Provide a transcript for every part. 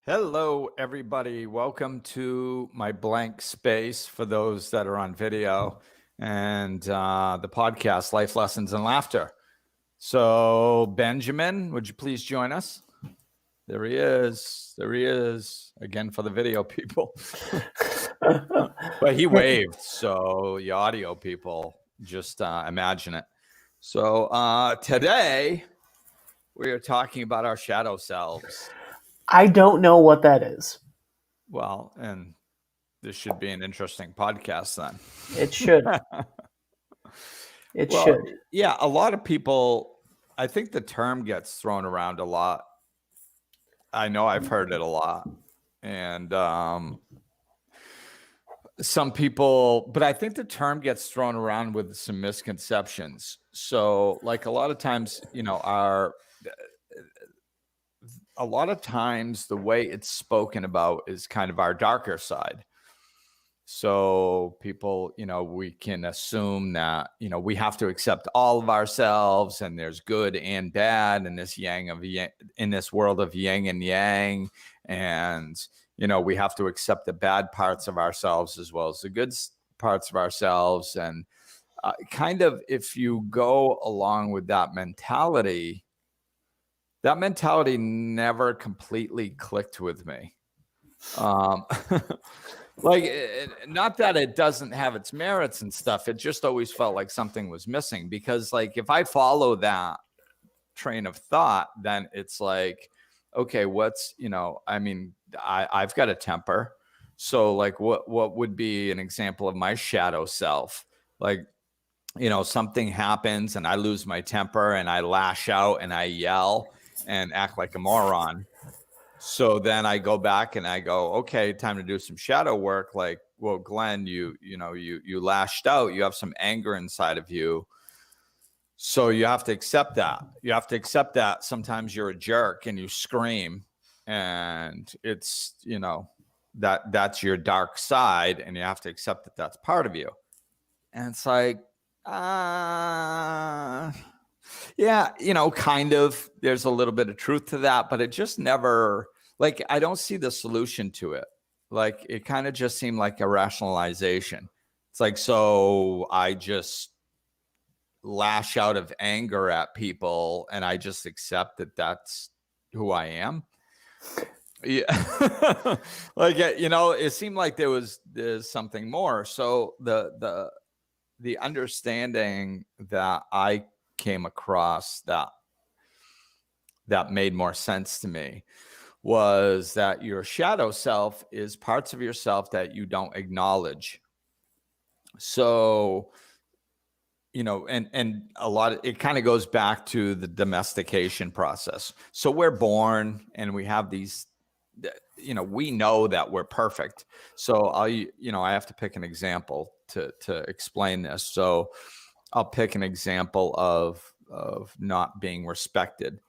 Hello, everybody. Welcome to my blank space for those that are on video and the podcast, Life Lessons and Laughter. So, Benjamin, would you please join us? There he is. There he is again for the video people. But he waved. So, the audio people, just imagine it. So, today we are talking about our shadow selves. I don't know what that is. Well, and this should be an interesting podcast then. It should. It should. Yeah, a lot of people, I think the term gets thrown around a lot. I know I've heard it a lot. And some people, but I think the term gets thrown around with some misconceptions. So, like a lot of times, a lot of times the way it's spoken about is kind of our darker side. So people, we can assume that, we have to accept all of ourselves and there's good and bad in this in this world of yin and yang. And, we have to accept the bad parts of ourselves as well as the good parts of ourselves. And kind of, if you go along with that mentality never completely clicked with me. Like, not that it doesn't have its merits and stuff. It just always felt like something was missing because, like, if I follow that train of thought, then it's like, okay, I've got a temper. So, like, what would be an example of my shadow self? Like, something happens and I lose my temper and I lash out and I yell and act like a moron. So then I go back and I go, okay, time to do some shadow work. Like, well, Glenn, you lashed out. You have some anger inside of you. So you have to accept that. You have to accept that sometimes you're a jerk and you scream and it's, that's your dark side and you have to accept that that's part of you. And it's like, yeah, kind of, there's a little bit of truth to that, but it just never, like, I don't see the solution to it. Like, it kind of just seemed like a rationalization. It's like, so I just lash out of anger at people and I just accept that that's who I am. Yeah. Like, it seemed like there's something more. So the understanding that I came across that made more sense to me was that your shadow self is parts of yourself that you don't acknowledge. So, and a lot of it kind of goes back to the domestication process. So we're born and we have these, we know that we're perfect. So I have to pick an example to explain this. So I'll pick an example of not being respected.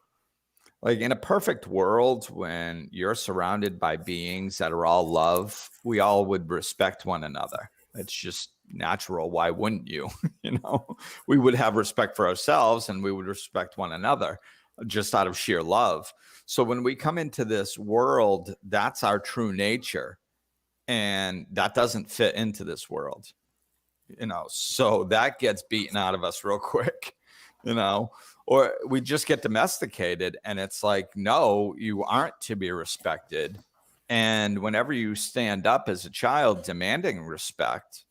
Like, in a perfect world, when you're surrounded by beings that are all love, we all would respect one another. It's just natural. Why wouldn't you? We would have respect for ourselves and we would respect one another just out of sheer love. So when we come into this world, that's our true nature. And that doesn't fit into this world. So that gets beaten out of us real quick, or we just get domesticated and it's like, no, you aren't to be respected. And whenever you stand up as a child demanding respect,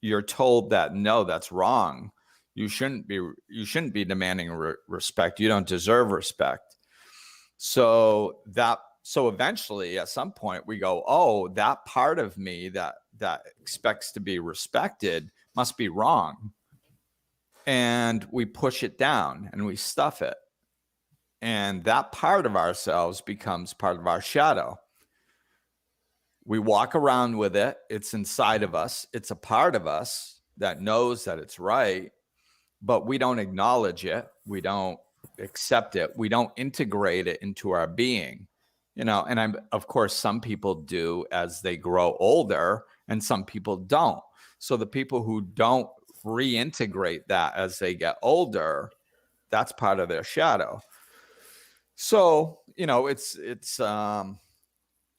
you're told that, no, that's wrong. You shouldn't be demanding respect. You don't deserve respect. So eventually at some point we go, oh, that part of me that expects to be respected must be wrong. And we push it down and we stuff it. And that part of ourselves becomes part of our shadow. We walk around with it. It's inside of us. It's a part of us that knows that it's right, but we don't acknowledge it. We don't accept it. We don't integrate it into our being. And of course, some people do as they grow older and some people don't. So the people who don't reintegrate that as they get older, that's part of their shadow. So, it's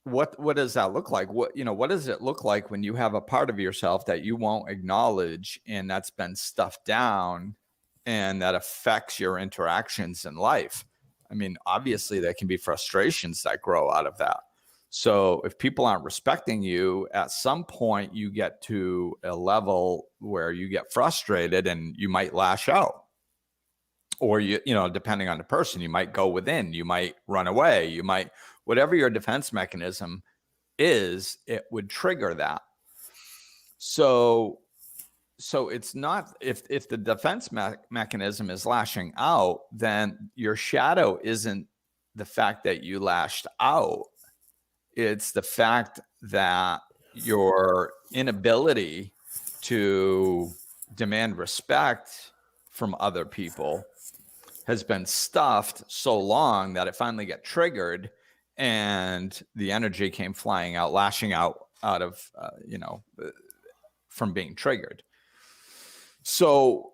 what does that look like? What does it look like when you have a part of yourself that you won't acknowledge and that's been stuffed down and that affects your interactions in life? I mean, obviously there can be frustrations that grow out of that. So if people aren't respecting you, at some point you get to a level where you get frustrated and you might lash out. Or depending on the person, you might go within, you might run away, you might, whatever your defense mechanism is, it would trigger that. So it's not, if the defense mechanism is lashing out, then your shadow isn't the fact that you lashed out. It's the fact that your inability to demand respect from other people has been stuffed so long that it finally got triggered and the energy came flying out, lashing out of, from being triggered. So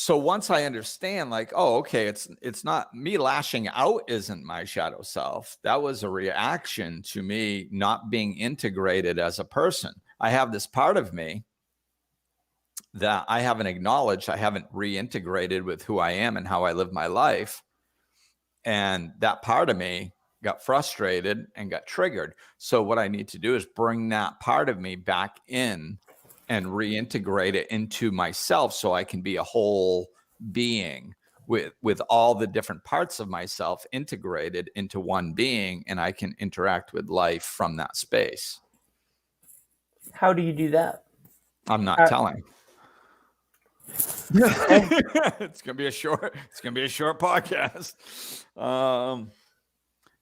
once I understand, like, oh, okay, it's not me lashing out, isn't my shadow self. That was a reaction to me not being integrated as a person. I have this part of me that I haven't acknowledged, I haven't reintegrated with who I am and how I live my life. And that part of me got frustrated and got triggered. So what I need to do is bring that part of me back in and reintegrate it into myself so I can be a whole being with all the different parts of myself integrated into one being, and I can interact with life from that space. How do you do that? I'm not telling. It's gonna be a short podcast.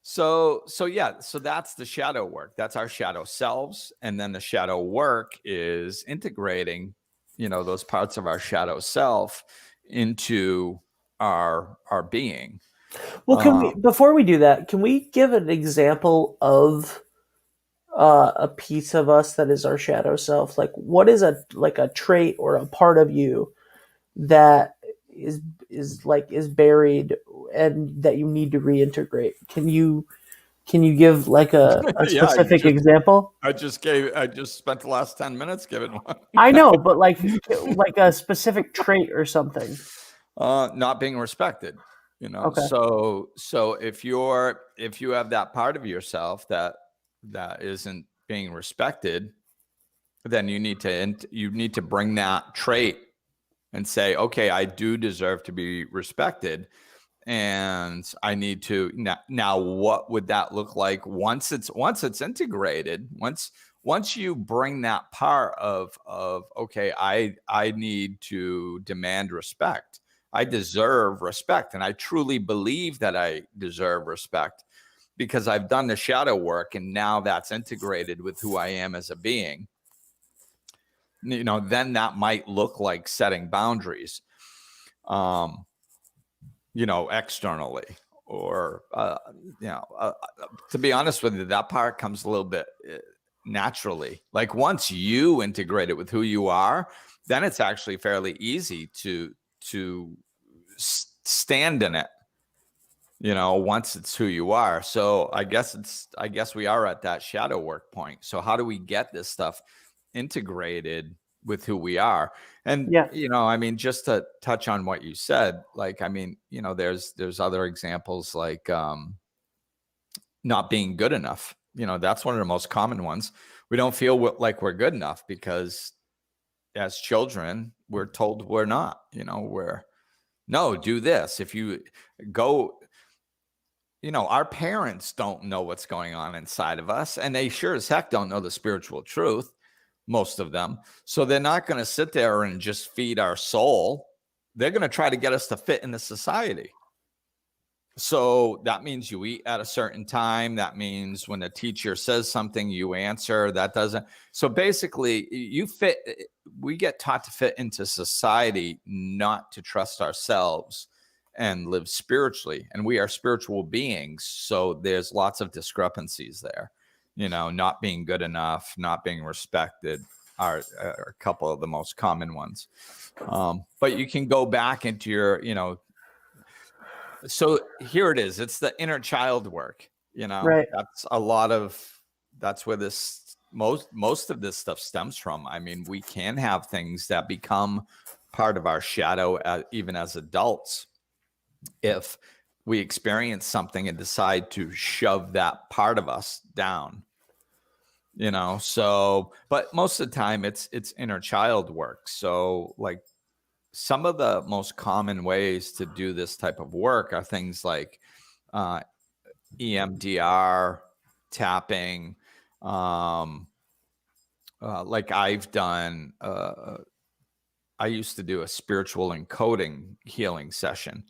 So that's the shadow work. That's our shadow selves. And then the shadow work is integrating, those parts of our shadow self into our being. Well, before we do that, can we give an example of a piece of us that is our shadow self? Like, what is a trait or a part of you that is buried and that you need to reintegrate? Can you give like a specific example? I just spent the last 10 minutes giving one. I know, but like a specific trait or something. Not being respected, Okay. So if you have that part of yourself that isn't being respected, then you need to bring that trait and say, okay, I do deserve to be respected. And I need to now what would that look like once it's integrated, once you bring that part of okay, I need to demand respect. I deserve respect. And I truly believe that I deserve respect because I've done the shadow work and now that's integrated with who I am as a being. Then that might look like setting boundaries, externally, or, to be honest with you, that part comes a little bit naturally. Like once you integrate it with who you are, then it's actually fairly easy to stand in it, once it's who you are. So I guess we are at that shadow work point. So how do we get this stuff integrated with who we are? And just to touch on what you said, like, there's other examples like not being good enough. That's one of the most common ones. We don't feel like we're good enough because as children, we're told we're not, no, do this. If you go, our parents don't know what's going on inside of us, and they sure as heck don't know the spiritual truth. Most of them. So they're not going to sit there and just feed our soul. They're going to try to get us to fit in the society. So that means you eat at a certain time. That means when the teacher says something, you answer. That doesn't. So basically, we get taught to fit into society, not to trust ourselves and live spiritually. And we are spiritual beings. So there's lots of discrepancies there. Not being good enough, not being respected are a couple of the most common ones. But you can go back into your, so here it is. It's the inner child work, Right. That's a lot of that's where this most of this stuff stems from. I mean, we can have things that become part of our shadow even as adults if we experience something and decide to shove that part of us down. So but most of the time it's inner child work. So like some of the most common ways to do this type of work are things like EMDR, tapping, like I've done. I used to do a spiritual encoding healing session,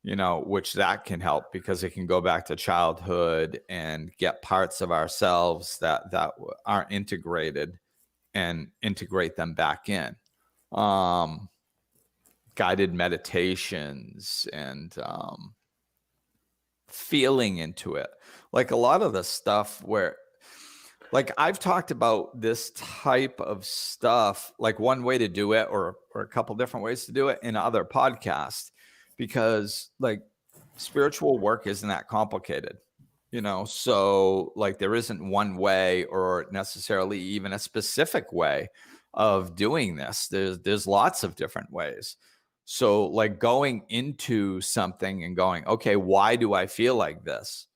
which that can help because it can go back to childhood and get parts of ourselves that aren't integrated and integrate them back in. Guided meditations and feeling into it. Like a lot of the stuff where, like I've talked about this type of stuff, like one way to do it or a couple different ways to do it in other podcasts, because like spiritual work isn't that complicated, so like there isn't one way or necessarily even a specific way of doing this. There's lots of different ways. So like going into something and going, okay, why do I feel like this?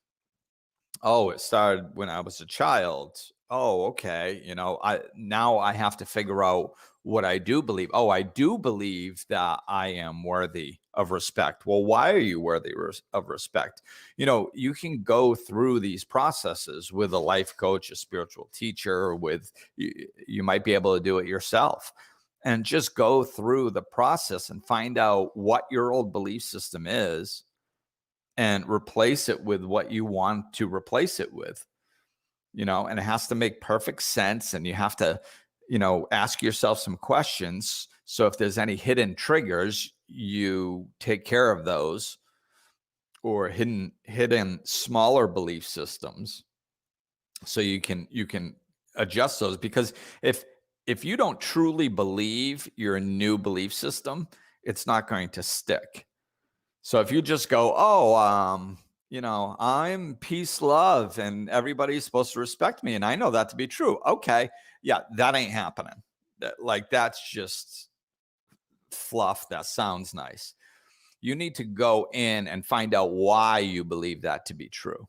Oh, it started when I was a child. Oh, okay. I have to figure out what I do believe. Oh, I do believe that I am worthy of respect. Well, why are you worthy of respect? You can go through these processes with a life coach, a spiritual teacher, you might be able to do it yourself and just go through the process and find out what your old belief system is and replace it with what you want to replace it with, and it has to make perfect sense. And you have to, ask yourself some questions. So if there's any hidden triggers, you take care of those, or hidden smaller belief systems. So you can adjust those, because if you don't truly believe your new belief system, it's not going to stick. So if you just go, I'm peace, love, and everybody's supposed to respect me, and I know that to be true. Okay, yeah, that ain't happening. That's just fluff. That sounds nice. You need to go in and find out why you believe that to be true.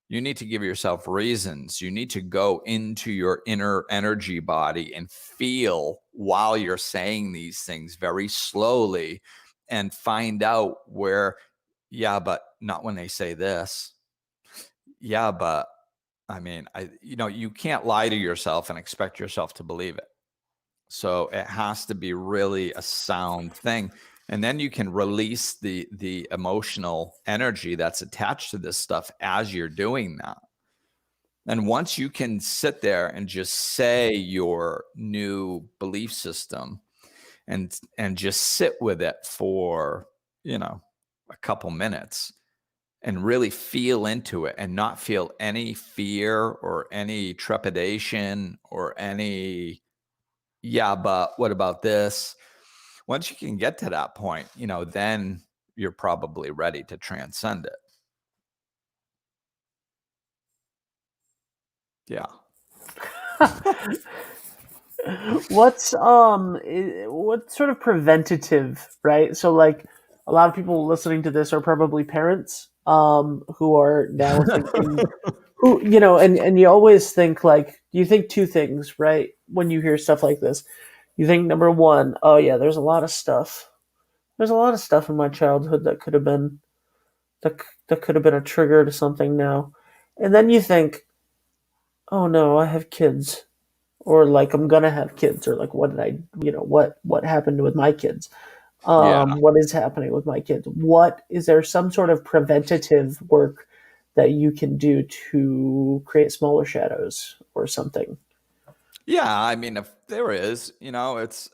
You need to give yourself reasons. You need to go into your inner energy body and feel while you're saying these things very slowly and find out where, yeah, but not when they say this. Yeah, but I mean, you can't lie to yourself and expect yourself to believe it. So it has to be really a sound thing. And then you can release the emotional energy that's attached to this stuff as you're doing that. And once you can sit there and just say your new belief system and just sit with it for, a couple minutes and really feel into it and not feel any fear or any trepidation or any, yeah, but what about this? Once you can get to that point, then you're probably ready to transcend it. Yeah. What's sort of preventative, right? So like a lot of people listening to this are probably parents who are now thinking who and you always think like you think two things, right? When you hear stuff like this. You think number one, oh yeah, there's a lot of stuff. There's a lot of stuff in my childhood that could have been that could have been a trigger to something now. And then you think, oh no, I have kids, or like I'm gonna have kids, or like what did I, what happened with my kids? Yeah. What is happening with my kids? What is there some sort of preventative work that you can do to create smaller shadows or something? Yeah. I mean, if there is, it's,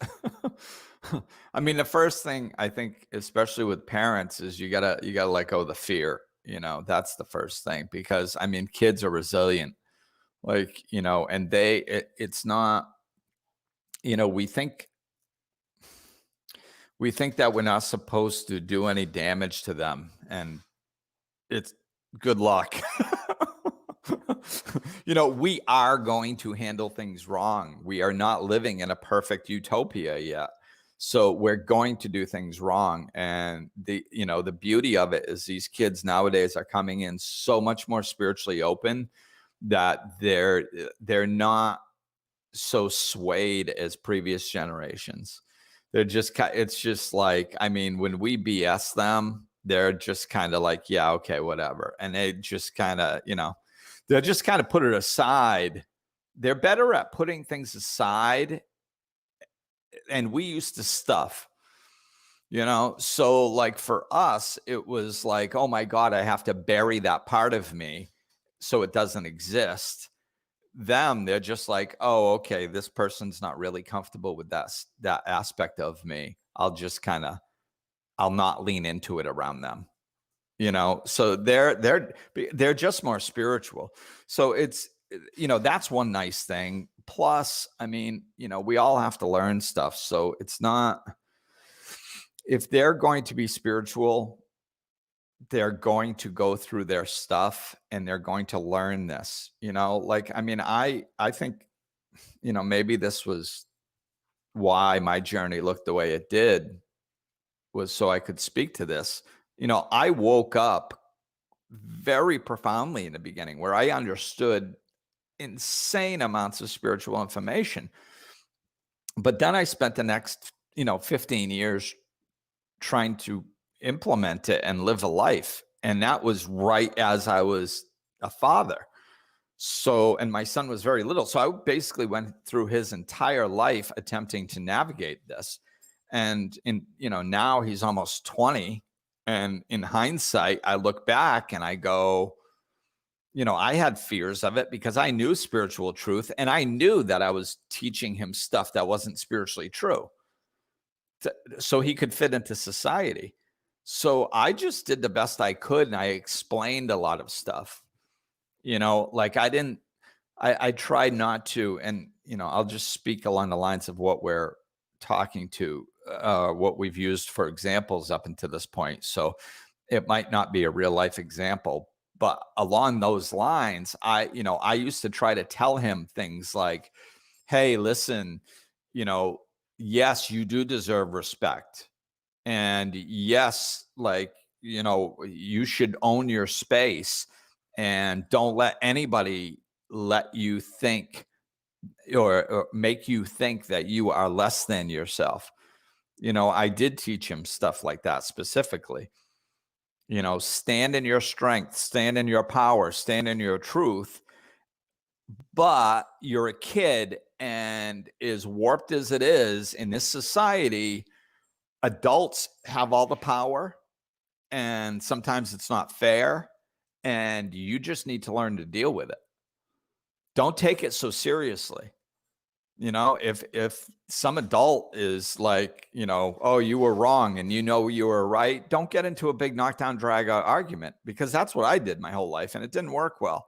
I mean, the first thing I think, especially with parents, is you gotta let go of the fear. That's the first thing, because I mean, kids are resilient, and it's not, we think that we're not supposed to do any damage to them, and it's good luck. We are going to handle things wrong. We are not living in a perfect utopia yet. So we're going to do things wrong. And the beauty of it is these kids nowadays are coming in so much more spiritually open that they're not so swayed as previous generations. It's just like, I mean, when we BS them, they're just kind of like, yeah, okay, whatever. And they just kind of, they'll just kind of put it aside. They're better at putting things aside. And we used to stuff, so like for us, it was like, oh my God, I have to bury that part of me so it doesn't exist. They're just like, oh, okay, this person's not really comfortable with that aspect of me. I'll not lean into it around them. So they're just more spiritual. So it's, that's one nice thing. Plus, I mean, we all have to learn stuff. So it's not, if they're going to be spiritual, they're going to go through their stuff and they're going to learn this, like, I mean, I think, maybe this was why my journey looked the way it did, was so I could speak to this. I woke up very profoundly in the beginning where I understood insane amounts of spiritual information. But then I spent the next, 15 years trying to implement it and live a life. And that was right as I was a father. So, and my son was very little. So I basically went through his entire life attempting to navigate this. And now he's almost 20. And in hindsight, I look back and I go, I had fears of it because I knew spiritual truth and I knew that I was teaching him stuff that wasn't spiritually true, so he could fit into society. So I just did the best I could and I explained a lot of stuff, like I tried not to, and, I'll just speak along the lines of what we're talking to, what we've used for examples up until this point. So it might not be a real life example, but along those lines, I used to try to tell him things like, hey, listen, yes, you do deserve respect. And yes, like, you should own your space and don't let anybody let you think or make you think that you are less than yourself. I did teach him stuff like that specifically. Stand in your strength, stand in your power, stand in your truth. But you're a kid, and as warped as it is in this society, adults have all the power, and sometimes it's not fair, and you just need to learn to deal with it. Don't take it so seriously. If some adult is like, oh, you were wrong and you were right, don't get into a big knockdown drag out argument, because that's what I did my whole life and it didn't work well.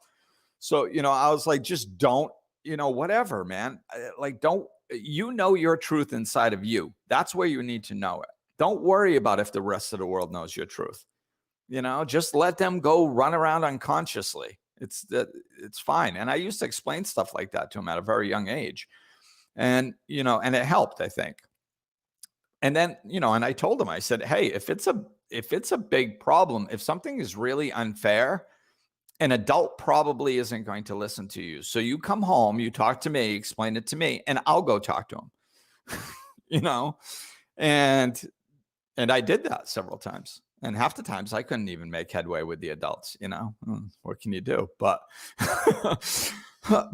So, I was like, just don't, whatever, man. Like, don't, your truth inside of you. That's where you need to know it. Don't worry about if the rest of the world knows your truth. Just let them go run around unconsciously. It's fine. And I used to explain stuff like that to him at a very young age. And, and it helped, I think. And then, and I told him, I said, hey, if it's a big problem, if something is really unfair, an adult probably isn't going to listen to you. So you come home, you talk to me, explain it to me, and I'll go talk to him, and I did that several times. And half the times I couldn't even make headway with the adults, what can you do? But,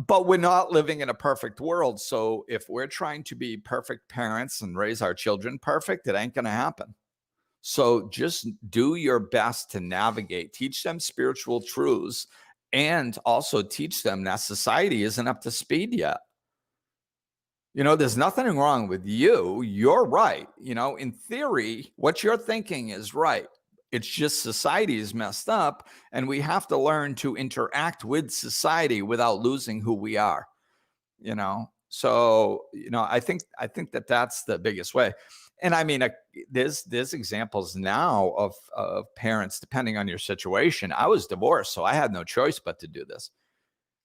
but we're not living in a perfect world. So if we're trying to be perfect parents and raise our children perfect, it ain't going to happen. So just do your best to navigate, teach them spiritual truths, and also teach them that society isn't up to speed yet. There's nothing wrong with you. You're right. In theory, what you're thinking is right. It's just society is messed up, and we have to learn to interact with society without losing who we are. So, I think that that's the biggest way. And I mean, there's examples now of parents, depending on your situation. I was divorced, so I had no choice but to do this.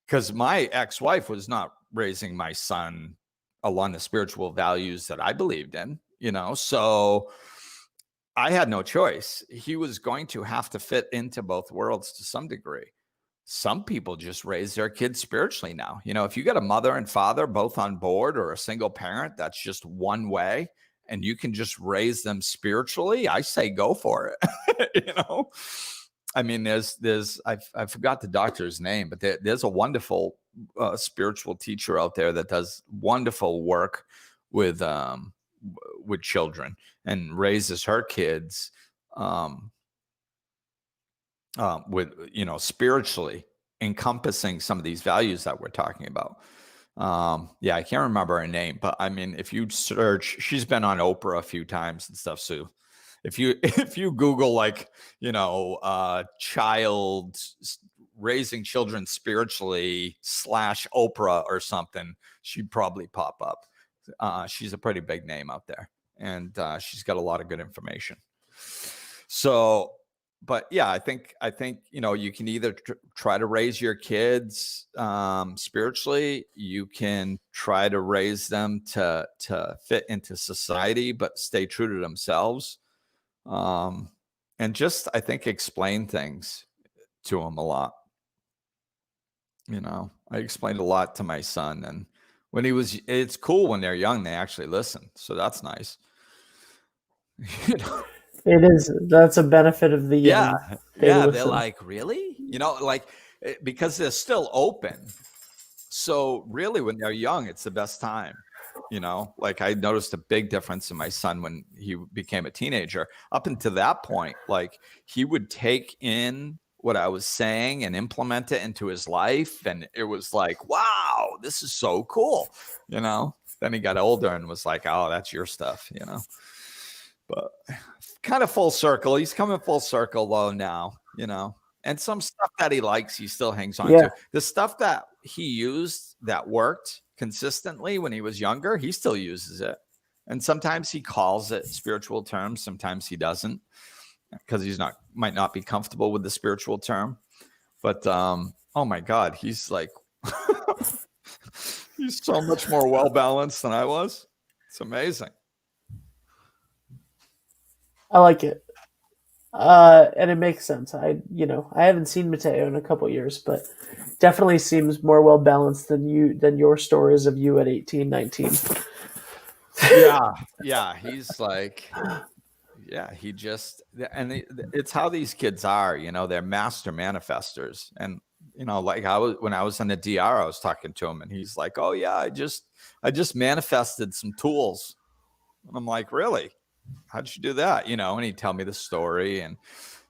because my ex-wife was not raising my son along the spiritual values that I believed in, so I had no choice. He was going to have to fit into both worlds to some degree. Some people just raise their kids spiritually now. If you got a mother and father both on board, or a single parent, that's just one way, and you can just raise them spiritually, I say go for it. I mean, I forgot the doctor's name, but there's a wonderful spiritual teacher out there that does wonderful work with children and raises her kids with spiritually, encompassing some of these values that we're talking about. Yeah, I can't remember her name, but I mean, if you search, she's been on Oprah a few times and stuff. So if you Google child raising children spiritually / Oprah or something, she'd probably pop up. She's a pretty big name out there, and she's got a lot of good information. So, but yeah, I think you can either try to raise your kids spiritually. You can try to raise them to fit into society, but stay true to themselves. And just, I think, explain things to them a lot. I explained a lot to my son, and it's cool when they're young, they actually listen. So that's nice. It is. That's a benefit of the yeah. They're listen. like, really? Because they're still open. So really, when they're young, it's the best time. I noticed a big difference in my son when he became a teenager. Up until that point, he would take in what I was saying and implement it into his life. And it was like, wow, this is so cool. Then he got older and was like, oh, that's your stuff, but kind of full circle. He's coming full circle though now, and some stuff that he likes, he still hangs on to. The stuff that he used that worked consistently when he was younger, he still uses it. And sometimes he calls it spiritual terms. Sometimes he doesn't, because might not be comfortable with the spiritual term. But oh my God, he's like he's so much more well balanced than I was. It's amazing. I like it. And it makes sense. I haven't seen Mateo in a couple years, but definitely seems more well balanced than your stories of you at 18, 19. Yeah. He's like, he just, and it's how these kids are, they're master manifestors. And, when I was in the DR, I was talking to him, and he's like, oh yeah, I just manifested some tools. And I'm like, really? How'd you do that? And he'd tell me the story, and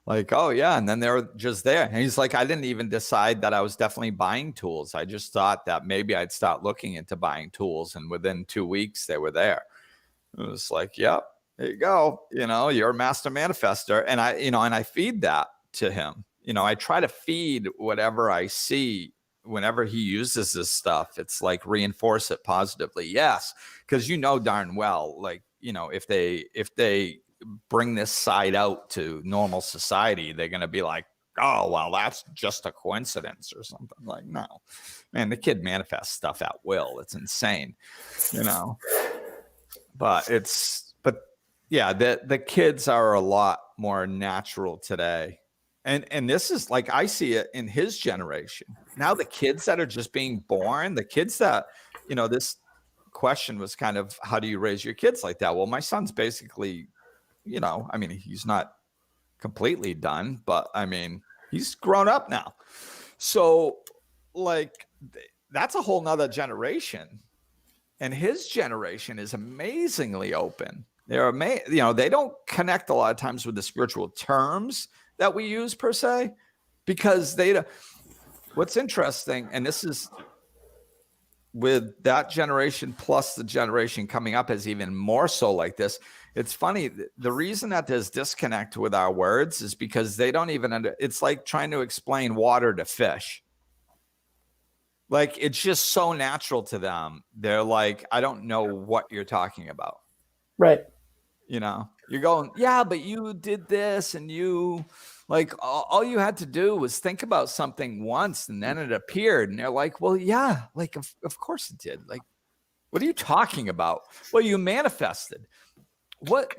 like, oh yeah. And then they're just there. And he's like, I didn't even decide that I was definitely buying tools. I just thought that maybe I'd start looking into buying tools. And within 2 weeks they were there. It was like, yep, there you go. You're a master manifester. And I feed that to him. I try to feed whatever I see whenever he uses this stuff. It's like, reinforce it positively. Yes. Cause darn well, if they bring this side out to normal society, they're going to be like, oh, well, that's just a coincidence or something. Like, no, man, the kid manifests stuff at will. It's insane, but yeah, the kids are a lot more natural today. And this is like, I see it in his generation. Now the kids that are just being born, the kids that, this question was kind of, how do you raise your kids like that? Well, my son's basically, he's not completely done, but he's grown up now. So that's a whole nother generation. And his generation is amazingly open. They're they don't connect a lot of times with the spiritual terms that we use per se, because what's interesting, and this is with that generation plus the generation coming up is even more so like this. It's funny. The reason that there's disconnect with our words is because they don't even it's like trying to explain water to fish. Like, it's just so natural to them. They're like, I don't know what you're talking about. Right. You're going, yeah, but you did this and you Like all you had to do was think about something once and then it appeared. And they're like, well, yeah, like, of course it did. Like, what are you talking about? Well, you manifested. What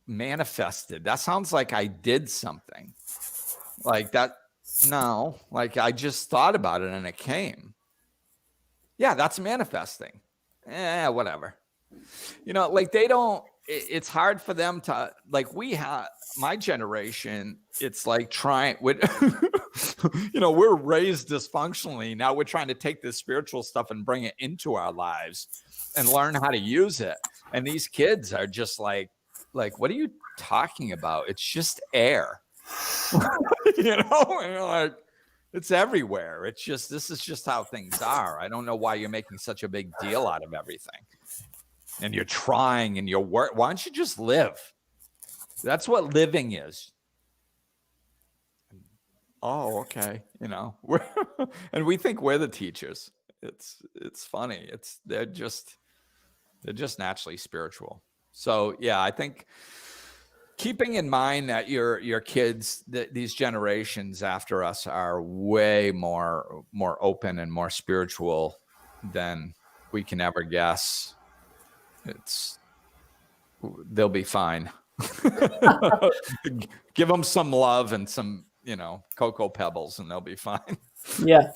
manifested? That sounds like I did something like that. No, like I just thought about it and it came. Yeah, that's manifesting. Whatever. Like they don't, it's hard for them to, like we have, my generation, it's like trying with, we're raised dysfunctionally. Now we're trying to take this spiritual stuff and bring it into our lives and learn how to use it. And these kids are just like, what are you talking about? It's just air, and you're like, it's everywhere. It's just, this is just how things are. I don't know why you're making such a big deal out of everything. And you're trying and you're work. Why don't you just live? That's what living is. Oh, okay. And we think we're the teachers. It's funny. They're just naturally spiritual. So yeah, I think keeping in mind that your kids, these generations after us are way more open and more spiritual than we can ever guess. They'll be fine. Give them some love and some, Cocoa Pebbles and they'll be fine. Yeah.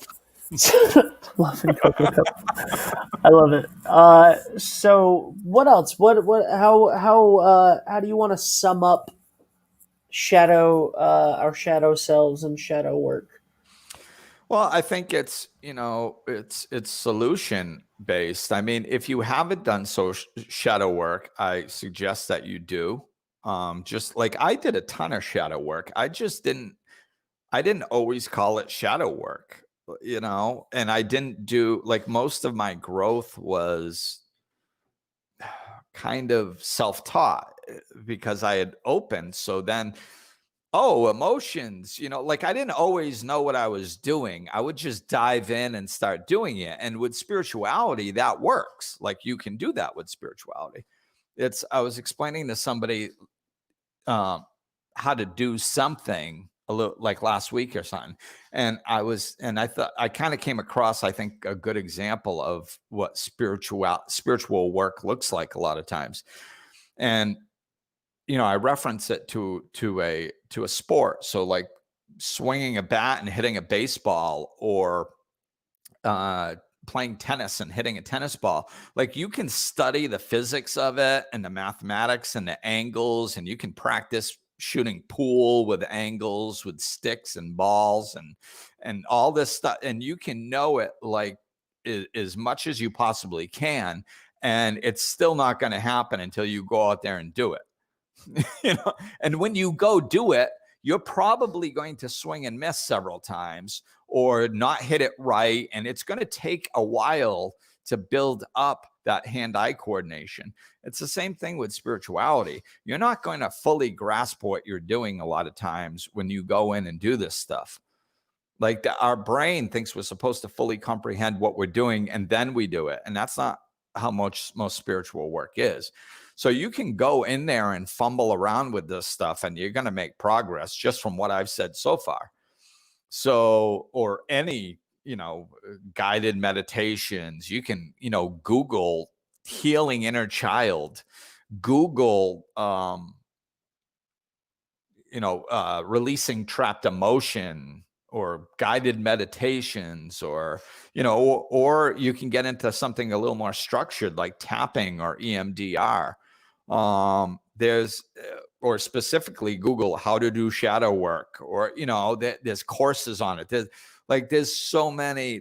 Love and Cocoa Pebbles. I love it. So what else? How do you want to sum up our shadow selves and shadow work? Well, I think it's solution based. I mean, if you haven't done shadow work, I suggest that you do. Just like I did a ton of shadow work. I didn't always call it shadow work, and I didn't do, like, most of my growth was kind of self-taught because I had opened. So then, emotions, like I didn't always know what I was doing. I would just dive in and start doing it. And with spirituality, that works. Like you can do that with spirituality. I was explaining to somebody how to do something a little, like last week or something. And I thought I kind of came across, I think, a good example of what spiritual work looks like a lot of times. And I reference it to a sport. So like swinging a bat and hitting a baseball, or playing tennis and hitting a tennis ball. Like you can study the physics of it and the mathematics and the angles, and you can practice shooting pool with angles, with sticks and balls and all this stuff. And you can know it like as much as you possibly can. And it's still not going to happen until you go out there and do it. And when you go do it, you're probably going to swing and miss several times or not hit it right. And it's going to take a while to build up that hand-eye coordination. It's the same thing with spirituality. You're not going to fully grasp what you're doing a lot of times when you go in and do this stuff. Like our brain thinks we're supposed to fully comprehend what we're doing and then we do it. And that's not how most spiritual work is. So you can go in there and fumble around with this stuff and you're going to make progress just from what I've said so far. So, or any, guided meditations, you can, Google healing inner child, Google, releasing trapped emotion, or guided meditations, or or you can get into something a little more structured like tapping or EMDR. There's or specifically Google how to do shadow work, or there's courses on it. There's so many,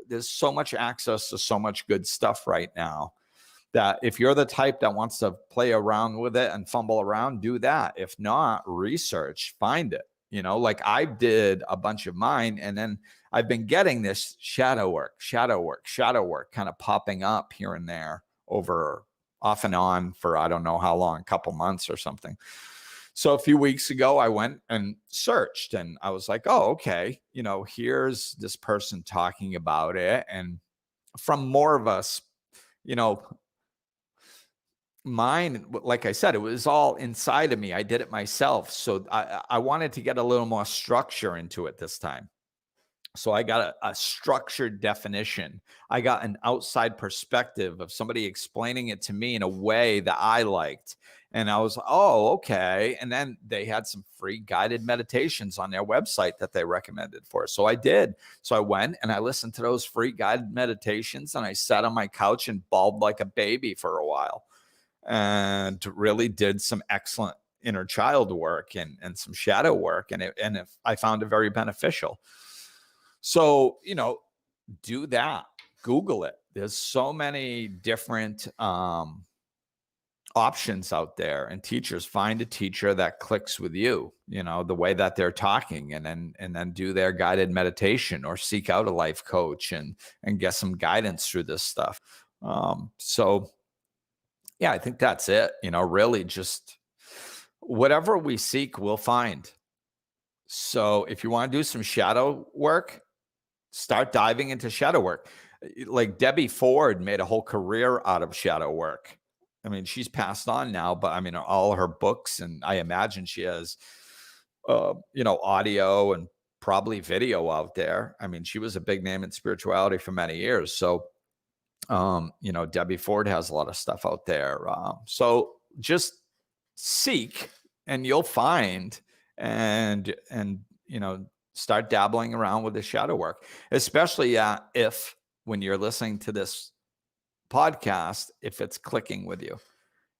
there's so much access to so much good stuff right now, that if you're the type that wants to play around with it and fumble around, do that. If not, research, find it. Like I did a bunch of mine, and then I've been getting this shadow work kind of popping up here and there over off and on for I don't know how long, a couple months or something. So a few weeks ago, I went and searched, and I was like, oh, okay, here's this person talking about it. And from more of us, mine, like I said, it was all inside of me. I did it myself. So I wanted to get a little more structure into it this time. So I got a structured definition. I got an outside perspective of somebody explaining it to me in a way that I liked. And I was, oh, okay. And then they had some free guided meditations on their website that they recommended for us. So I did. So I went and I listened to those free guided meditations, and I sat on my couch and bawled like a baby for a while, and really did some excellent inner child work and some shadow work. And I found it very beneficial. So, do that. Google it. There's so many different options out there, and teachers. Find a teacher that clicks with you, the way that they're talking, and then do their guided meditation, or seek out a life coach and get some guidance through this stuff. So yeah, I think that's it. Really just whatever we seek, we'll find. So if you want to do some shadow work, start diving into shadow work. Like Debbie Ford made a whole career out of shadow work. I mean, she's passed on now, but I mean, all her books, and I imagine she has, audio and probably video out there. I mean, she was a big name in spirituality for many years. So, Debbie Ford has a lot of stuff out there. So just seek and you'll find, and start dabbling around with the shadow work, especially if when you're listening to this podcast, if it's clicking with you,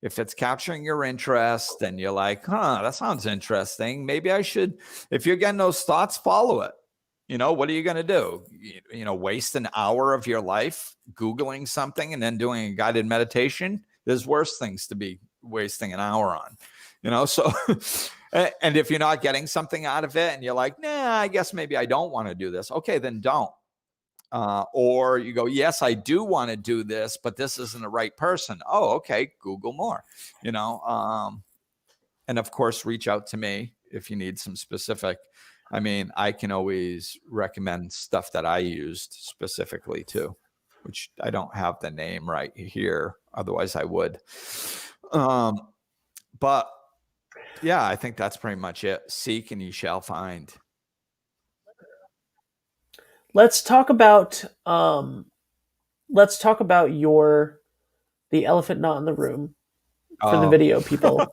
if it's capturing your interest and you're like, that sounds interesting. Maybe I should, if you're getting those thoughts, follow it. What are you going to do? Waste an hour of your life Googling something and then doing a guided meditation? There's worse things to be wasting an hour on, so, and if you're not getting something out of it and you're like, nah, I guess maybe I don't want to do this. Okay, then don't. Or you go, yes, I do want to do this, but this isn't the right person. Oh, okay. Google more, and of course, reach out to me if you need some specific. I mean, I can always recommend stuff that I used specifically too, which I don't have the name right here. Otherwise I would. But yeah, I think that's pretty much it. Seek and you shall find. Let's talk about the elephant not in the room for the video people.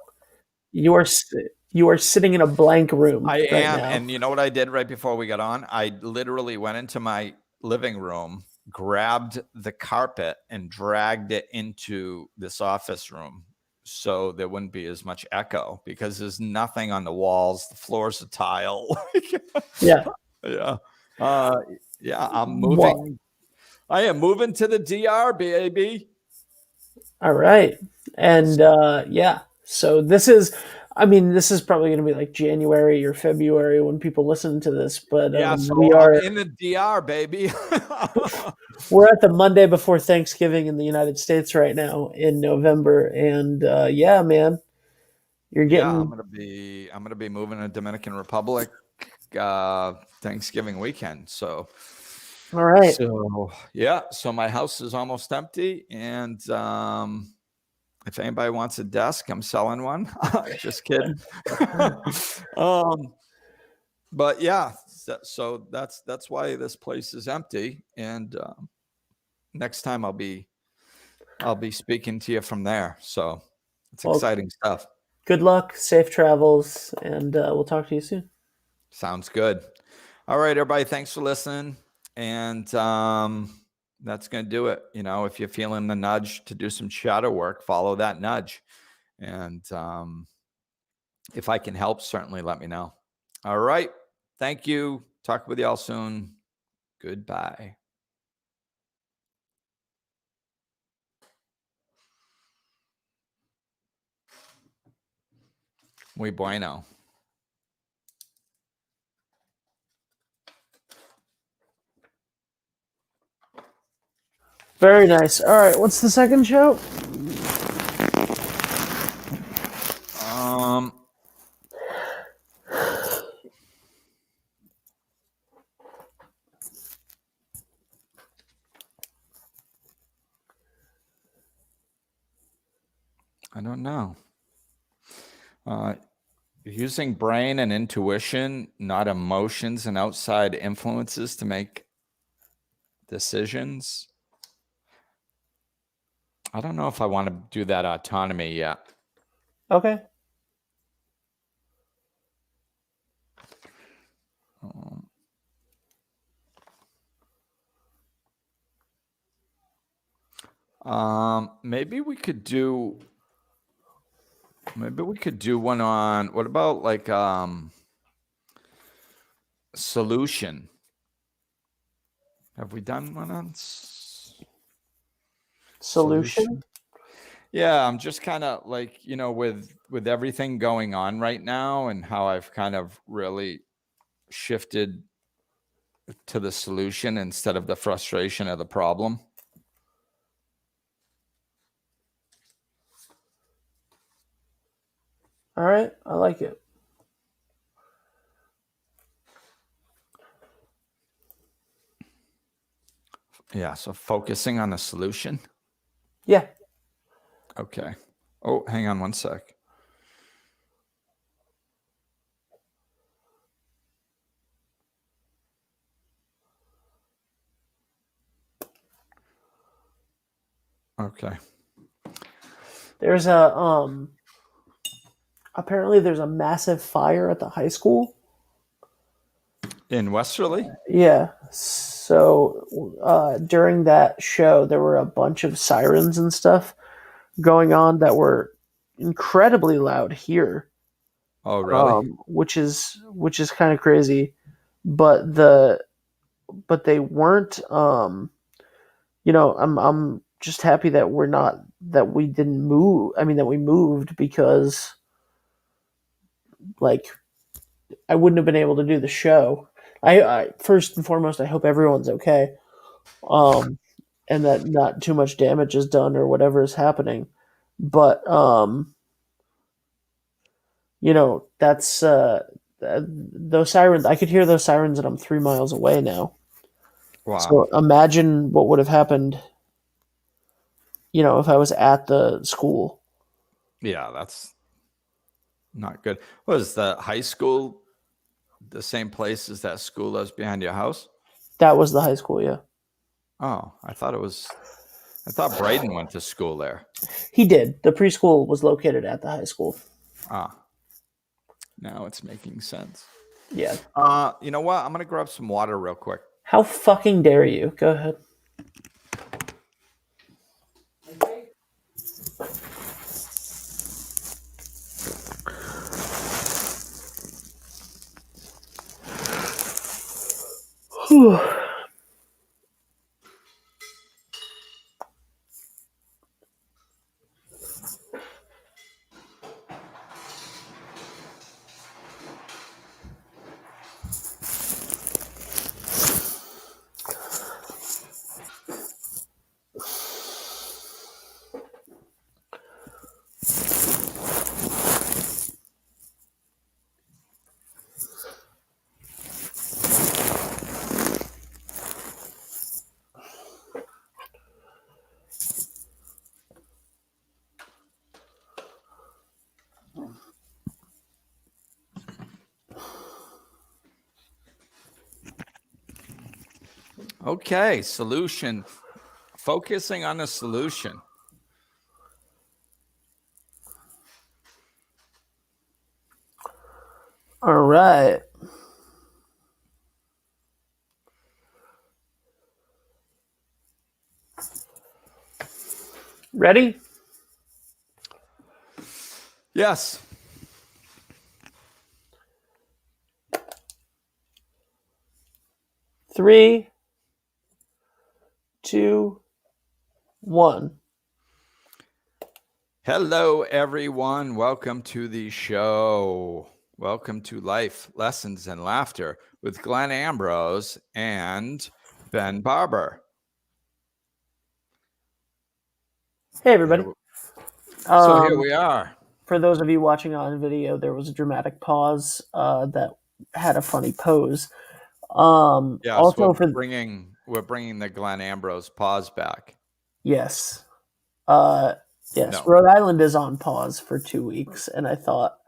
You are sitting in a blank room. I right am. now. And you know what I did right before we got on? I literally went into my living room, grabbed the carpet and dragged it into this office room so there wouldn't be as much echo, because there's nothing on the walls. The floor's a tile. Yeah. Yeah. I'm moving. I am moving to the DR, baby. All right. And so this is probably going to be like January or February when people listen to this, but so we are in the DR, baby. We're at the Monday before Thanksgiving in the United States right now in November, and man, you're getting. I'm gonna be moving to Dominican Republic Thanksgiving weekend. So, all right. So my house is almost empty, and if anybody wants a desk, I'm selling one. Just kidding. But yeah, so that's why this place is empty, and next time I'll be speaking to you from there. So it's exciting stuff. Good luck, safe travels, and we'll talk to you soon. Sounds good. All right, everybody. Thanks for listening. And that's going to do it. If you're feeling the nudge to do some shadow work, follow that nudge. And if I can help, certainly let me know. All right. Thank you. Talk with y'all soon. Goodbye. Muy bueno. Very nice. All right. What's the second show? I don't know. Using brain and intuition, not emotions and outside influences to make decisions. I don't know if I want to do that autonomy yet. Okay. Maybe we could do one on, what about like solution? Have we done one on Solution? Yeah, I'm just kind of like, with everything going on right now and how I've kind of really shifted to the solution instead of the frustration of the problem. All right, I like it. Yeah, so focusing on the solution. Yeah. Okay. Oh, hang on one sec. Okay. There's apparently there's a massive fire at the high school. In Westerly? Yeah. So during that show, there were a bunch of sirens and stuff going on that were incredibly loud here. Oh, really? Which is kind of crazy, but they weren't. I'm just happy that we didn't move. I mean, that we moved because, like, I wouldn't have been able to do the show. I first and foremost, I hope everyone's okay, and that not too much damage is done or whatever is happening. But that's those sirens. I could hear those sirens, and I'm 3 miles away now. Wow. So imagine what would have happened, if I was at the school. Yeah, that's not good. Was the high school the same place as that school that was behind your house? That was the high school, yeah. Oh, I thought Braden went to school there. He did. The preschool was located at the high school. Ah, now it's making sense. Yeah. You know what? I'm going to grab some water real quick. How fucking dare you? Go ahead. Whew. Okay, solution. Focusing on the solution. All right. Ready? Yes. Three, 2, 1. Hello, everyone. Welcome to the show. Welcome to Life, Lessons, and Laughter with Glenn Ambrose and Ben Barber. Hey, everybody. So here we are. For those of you watching on video, there was a dramatic pause that had a funny pose. Yes, also, we're bringing the Glenn Ambrose pause back. Yes. Yes, No. Rhode Island is on pause for 2 weeks, and I thought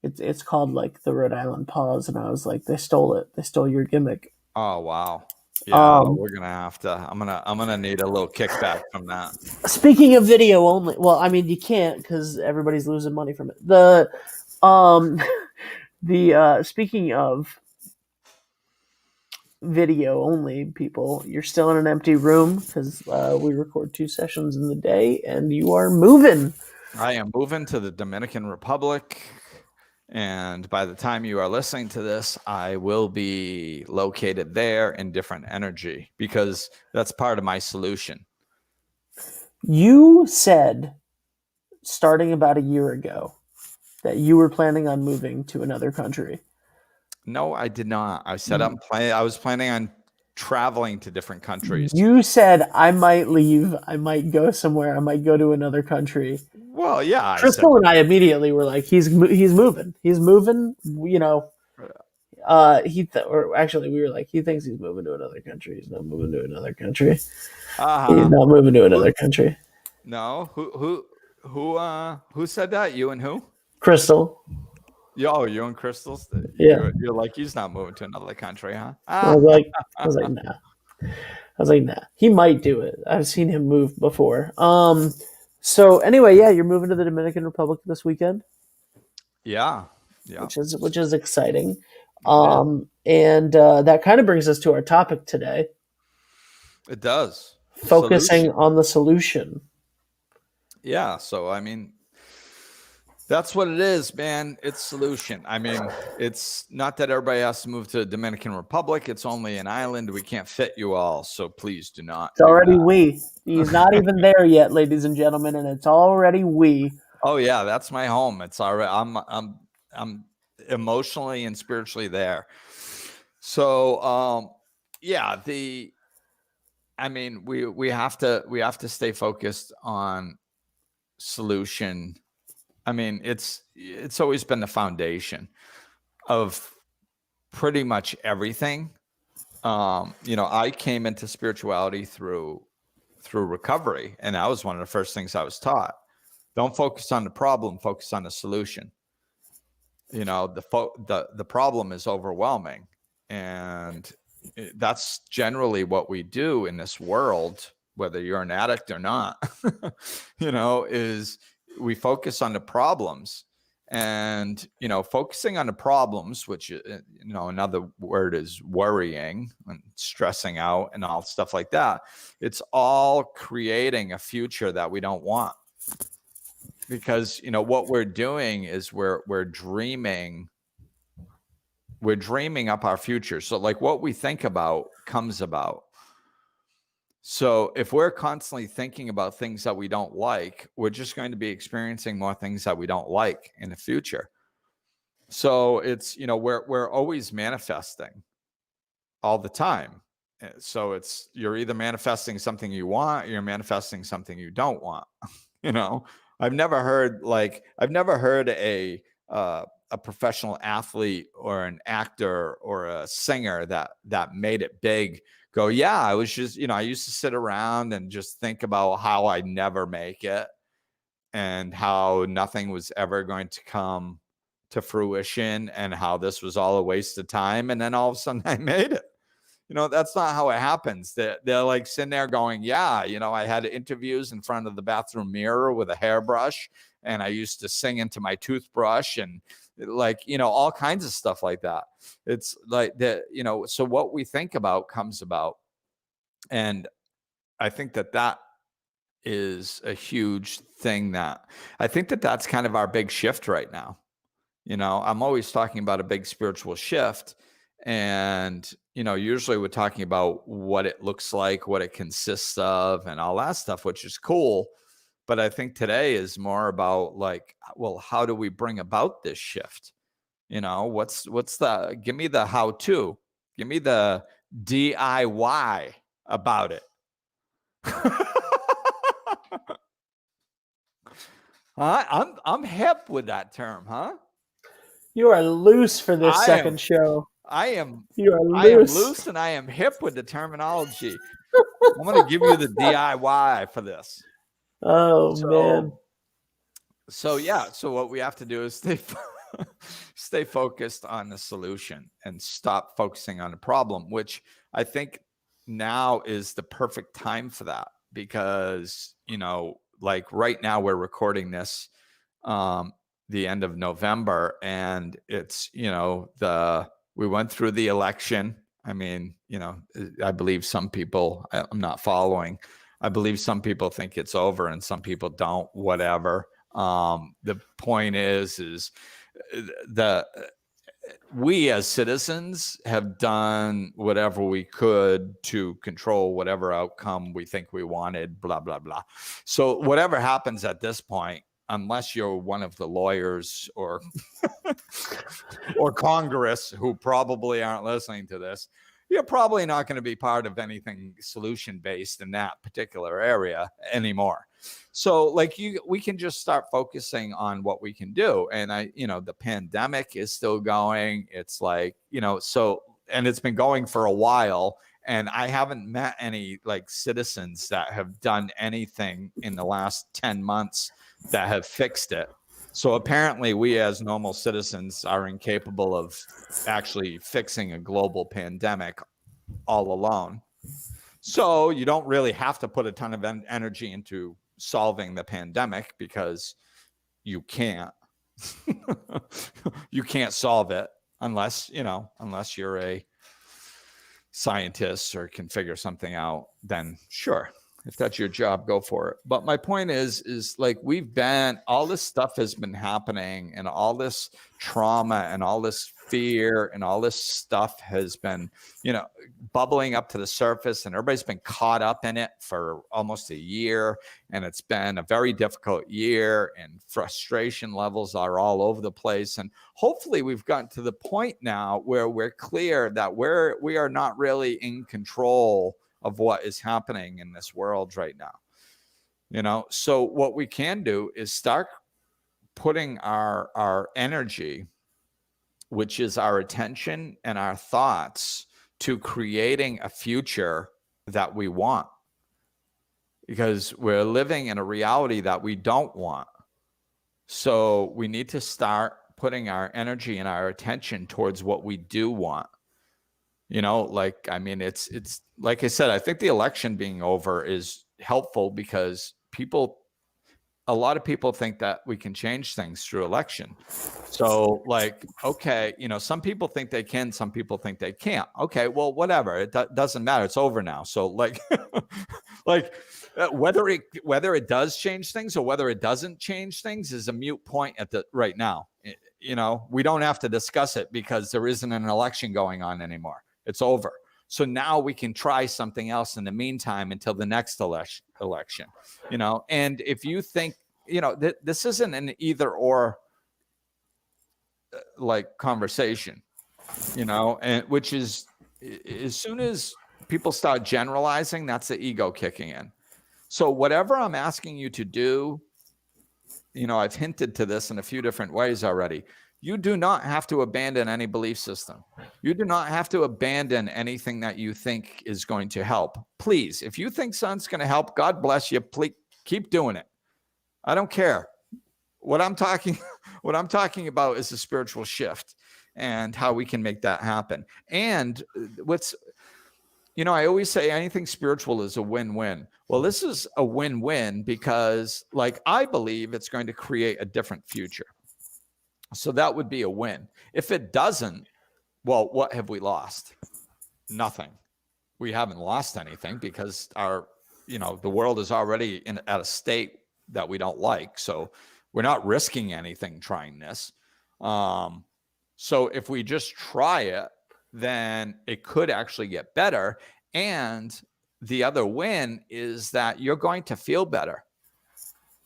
it's called like the Rhode Island pause, and I was like, they stole it. They stole your gimmick. Oh wow. Yeah, Um, we're gonna have to. I'm gonna need a little kickback from that. Speaking of video only, well, I mean you can't because everybody's losing money from it. Um, speaking of video only people, you're still in an empty room because we record 2 sessions in the day, and you are moving. I am moving to the Dominican Republic, and by the time you are listening to this, I will be located there in different energy because that's part of my solution. You said starting about a year ago that you were planning on moving to another country. No, I did not. I said I was planning on traveling to different countries. You said I might leave, I might go somewhere, I might go to another country. Well, yeah, Crystal and I immediately were like, he's moving. You know, or actually we were like, he thinks he's moving to another country. He's not moving to another country. He's not moving to another country. No, who said that? You and who? Crystal. Yo, you and Crystal. Yeah. You're like, he's not moving to another country, huh? I was like, nah. I was like, nah. He might do it. I've seen him move before. So anyway, yeah, you're moving to the Dominican Republic this weekend. Yeah. Which is exciting. And that kind of brings us to our topic today. It does. Focusing on the solution. Yeah. So, I mean, that's what it is, man. It's solution. I mean, it's not that everybody has to move to the Dominican Republic. It's only an island. We can't fit you all. So please do not. It's already we. He's not even there yet, ladies and gentlemen, and it's already we. Oh yeah, that's my home. It's already I'm emotionally and spiritually there. So yeah, I mean, we have to stay focused on solution. I mean, it's always been the foundation of pretty much everything. I came into spirituality through recovery, and that was one of the first things I was taught. Don't focus on the problem, focus on the solution. The problem is overwhelming, and that's generally what we do in this world, whether you're an addict or not. Is we focus on the problems, and focusing on the problems, which another word is worrying and stressing out and all stuff like that. It's all creating a future that we don't want, because what we're doing is we're dreaming up our future. So like what we think about comes about. So if we're constantly thinking about things that we don't like, we're just going to be experiencing more things that we don't like in the future. So it's, we're always manifesting all the time. So you're either manifesting something you want, or you're manifesting something you don't want. I've never heard a professional athlete or an actor or a singer that made it big go, yeah, I was just, I used to sit around and just think about how I'd never make it and how nothing was ever going to come to fruition and how this was all a waste of time. And then all of a sudden I made it. That's not how it happens. They're like sitting there going, yeah, I had interviews in front of the bathroom mirror with a hairbrush, and I used to sing into my toothbrush, and all kinds of stuff like that. It's like that, so what we think about comes about. And I think that is a huge thing that I think that's kind of our big shift right now. I'm always talking about a big spiritual shift, and usually we're talking about what it looks like, what it consists of, and all that stuff, which is cool. But I think today is more about how do we bring about this shift? Give me the how to, give me the DIY about it. I'm hip with that term, huh? You are loose for this second show. You are loose. I am loose, and I am hip with the terminology. I'm going to give you the DIY for this. Oh man. So yeah, so what we have to do is stay focused on the solution and stop focusing on the problem, which I think now is the perfect time for that, because like right now we're recording this um the end of November, and it's we went through the election. I mean, I believe some people, I'm not following, I believe some people think it's over and some people don't, whatever. The point is the we as citizens have done whatever we could to control whatever outcome we think we wanted, blah, blah, blah. So whatever happens at this point, unless you're one of the lawyers or or Congress, who probably aren't listening to this, you're probably not going to be part of anything solution based in that particular area anymore. So like we can just start focusing on what we can do. And the pandemic is still going. It's like, and it's been going for a while. And I haven't met any like citizens that have done anything in the last 10 months that have fixed it. So apparently we as normal citizens are incapable of actually fixing a global pandemic all alone. So you don't really have to put a ton of energy into solving the pandemic, because you can't. You can't solve it unless you're a scientist or can figure something out. Then sure, if that's your job, go for it. But my point is like, all this stuff has been happening, and all this trauma and all this fear and all this stuff has been, bubbling up to the surface, and everybody's been caught up in it for almost a year. And it's been a very difficult year, and frustration levels are all over the place. And hopefully we've gotten to the point now where we're clear that we are not really in control of what is happening in this world right now. So what we can do is start putting our energy, which is our attention and our thoughts, to creating a future that we want, because we're living in a reality that we don't want. So we need to start putting our energy and our attention towards what we do want. It's like I said, I think the election being over is helpful, because a lot of people think that we can change things through election. So like, okay, some people think they can, some people think they can't. Okay, well, whatever. It doesn't matter. It's over now. So like, whether it does change things or whether it doesn't change things is a moot point right now. We don't have to discuss it, because there isn't an election going on anymore. It's over. So now we can try something else in the meantime until the next election, and if you think, this isn't an either or like conversation, and which is, as soon as people start generalizing, that's the ego kicking in. So whatever I'm asking you to do, I've hinted to this in a few different ways already. You do not have to abandon any belief system. You do not have to abandon anything that you think is going to help. Please, if you think something's going to help, God bless you. Please keep doing it. I don't care. What I'm talking about is a spiritual shift and how we can make that happen. And I always say anything spiritual is a win-win. Well, this is a win-win, because like, I believe it's going to create a different future. So that would be a win. If it doesn't, well, what have we lost? Nothing. We haven't lost anything, because the world is already at a state that we don't like. So we're not risking anything trying this. So if we just try it, then it could actually get better. And the other win is that you're going to feel better.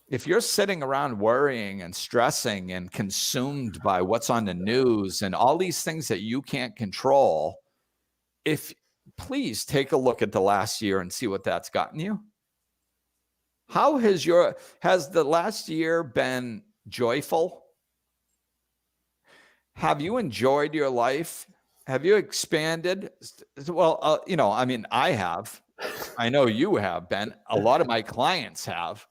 If you're sitting around worrying and stressing and consumed by what's on the news and all these things that you can't control, please take a look at the last year and see what that's gotten you. How has the last year been joyful? Have you enjoyed your life? Have you expanded? Well, I mean, I have. I know you have, Ben. A lot of my clients have.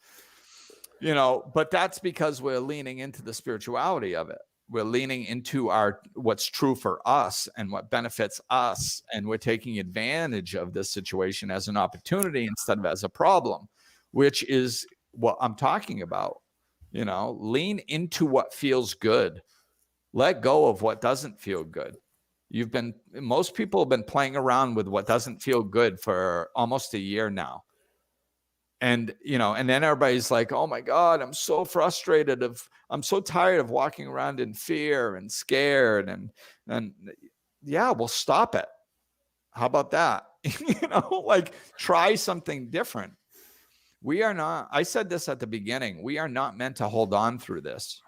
but that's because we're leaning into the spirituality of it. We're leaning into what's true for us and what benefits us. And we're taking advantage of this situation as an opportunity instead of as a problem, which is what I'm talking about. Lean into what feels good. Let go of what doesn't feel good. Most people have been playing around with what doesn't feel good for almost a year now. And, and then everybody's like, oh my God, I'm so frustrated I'm so tired of walking around in fear and scared. And yeah, well, stop it. How about that? Like try something different. I said this at the beginning, we are not meant to hold on through this.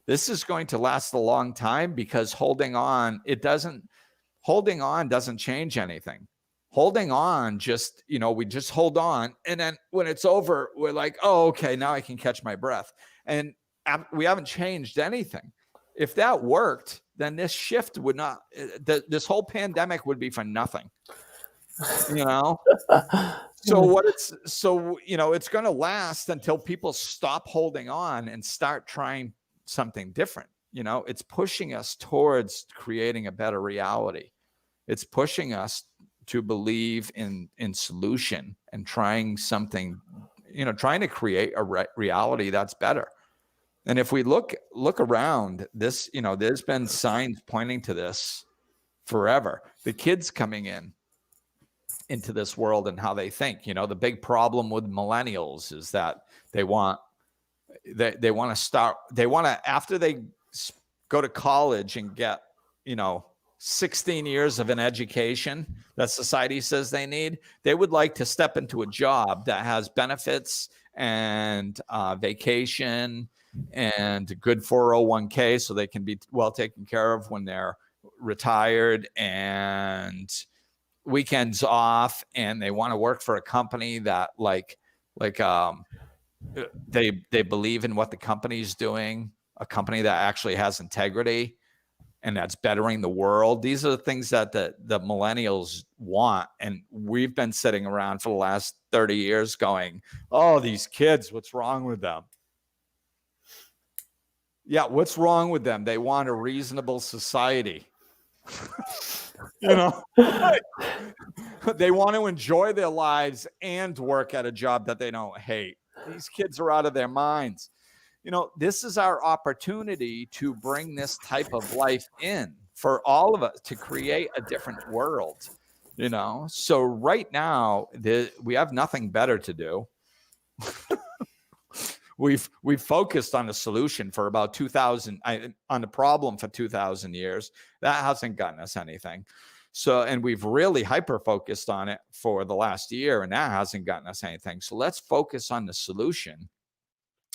This is going to last a long time because holding on doesn't change anything. Holding on, we just hold on. And then when it's over, we're like, oh, okay, now I can catch my breath. And we haven't changed anything. If that worked, then this shift would not, this whole pandemic would be for nothing. So it's going to last until people stop holding on and start trying something different. It's pushing us towards creating a better reality. It's pushing us to believe in solution and trying something, trying to create a reality that's better. And if we look around this, there's been signs pointing to this forever. The kids coming into this world and how they think, the big problem with millennials is that they want to after they go to college and get, 16 years of an education that society says they need, they would like to step into a job that has benefits and vacation and good 401k so they can be well taken care of when they're retired and weekends off, and they want to work for a company that they believe in what the company's doing, a company that actually has integrity and that's bettering the world. These are the things that the millennials want. And we've been sitting around for the last 30 years going, oh, these kids, what's wrong with them? Yeah, what's wrong with them? They want a reasonable society. They want to enjoy their lives and work at a job that they don't hate. These kids are out of their minds. This is our opportunity to bring this type of life in for all of us to create a different world, So right now, we have nothing better to do. We've focused on a solution for about 2,000, on the problem for 2,000 years. That hasn't gotten us anything. So, and we've really hyper-focused on it for the last year, and that hasn't gotten us anything. So let's focus on the solution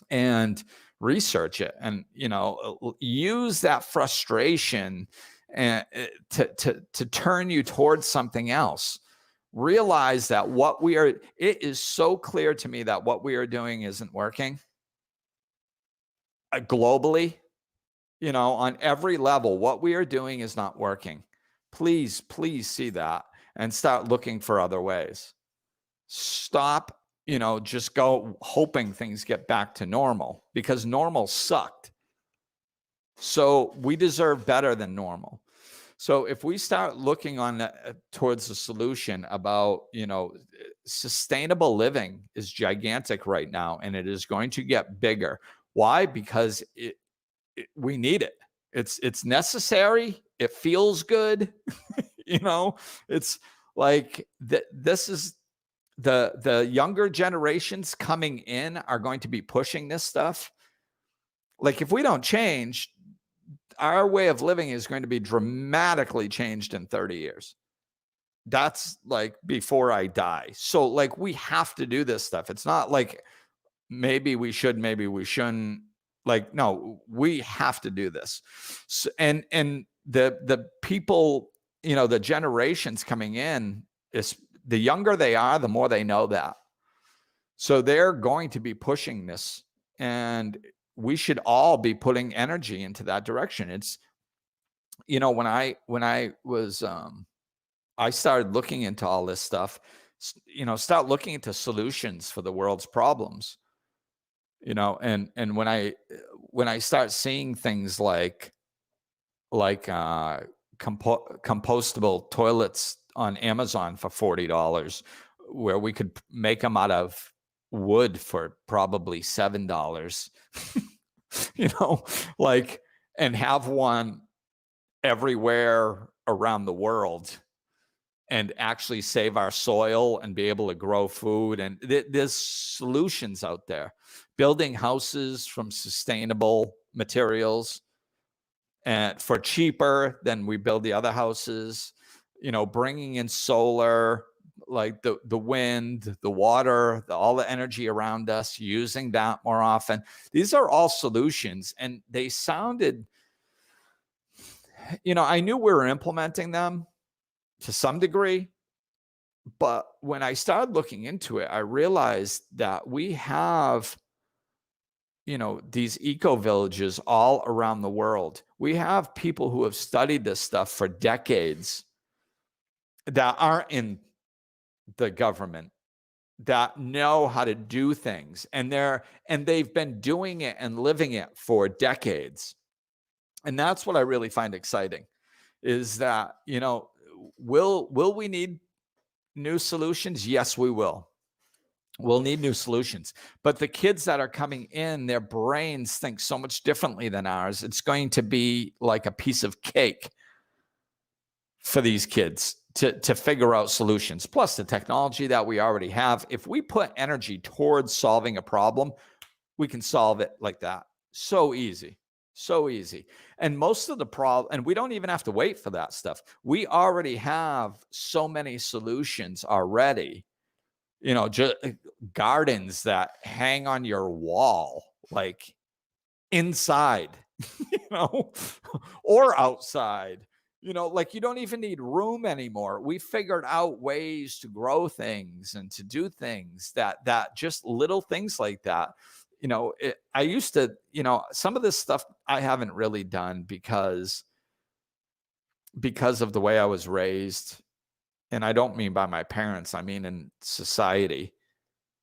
and research it, and use that frustration and to turn you towards something else. Realize that it is so clear to me that what we are doing isn't working globally, on every level. What we are doing is not working. Please see that and start looking for other ways. Stop just go hoping things get back to normal, because normal sucked. So we deserve better than normal. So if we start looking towards the solution about, sustainable living is gigantic right now, and it is going to get bigger. Why? Because we need it. It's necessary. It feels good. It's like this is the younger generations coming in are going to be pushing this stuff. Like if we don't change, our way of living is going to be dramatically changed in 30 years. That's like before I die. So like we have to do this stuff. It's not like maybe we should, maybe we shouldn't. Like, no, we have to do this. So, and the people, the generations coming in, is the younger they are, the more they know that. So they're going to be pushing this, and we should all be putting energy into that direction. It's, when I was, I started looking into all this stuff, start looking into solutions for the world's problems. And when I start seeing things like compostable toilets on Amazon for $40, where we could make them out of wood for probably $7, you know, like, and have one everywhere around the world and actually save our soil and be able to grow food. And there's solutions out there. Building houses from sustainable materials and for cheaper than we build the other houses, bringing in solar, like the wind, the water, all the energy around us, using that more often. These are all solutions, and they sounded, I knew we were implementing them to some degree, but when I started looking into it, I realized that we have these eco villages all around the world. We have people who have studied this stuff for decades that aren't in the government, that know how to do things, and they've been doing it and living it for decades. And that's what I really find exciting, is that, will we need new solutions? Yes, we will. We'll need new solutions. But the kids that are coming in, their brains think so much differently than ours. It's going to be like a piece of cake for these kids to figure out solutions. Plus the technology that we already have. If we put energy towards solving a problem, we can solve it like that. So easy. So easy. And most of the problem, and we don't even have to wait for that stuff. We already have so many solutions already. Just gardens that hang on your wall, like inside, or outside, like you don't even need room anymore. We figured out ways to grow things and to do things that just little things like that. I used to, some of this stuff I haven't really done because of the way I was raised. And I don't mean by my parents, I mean in society,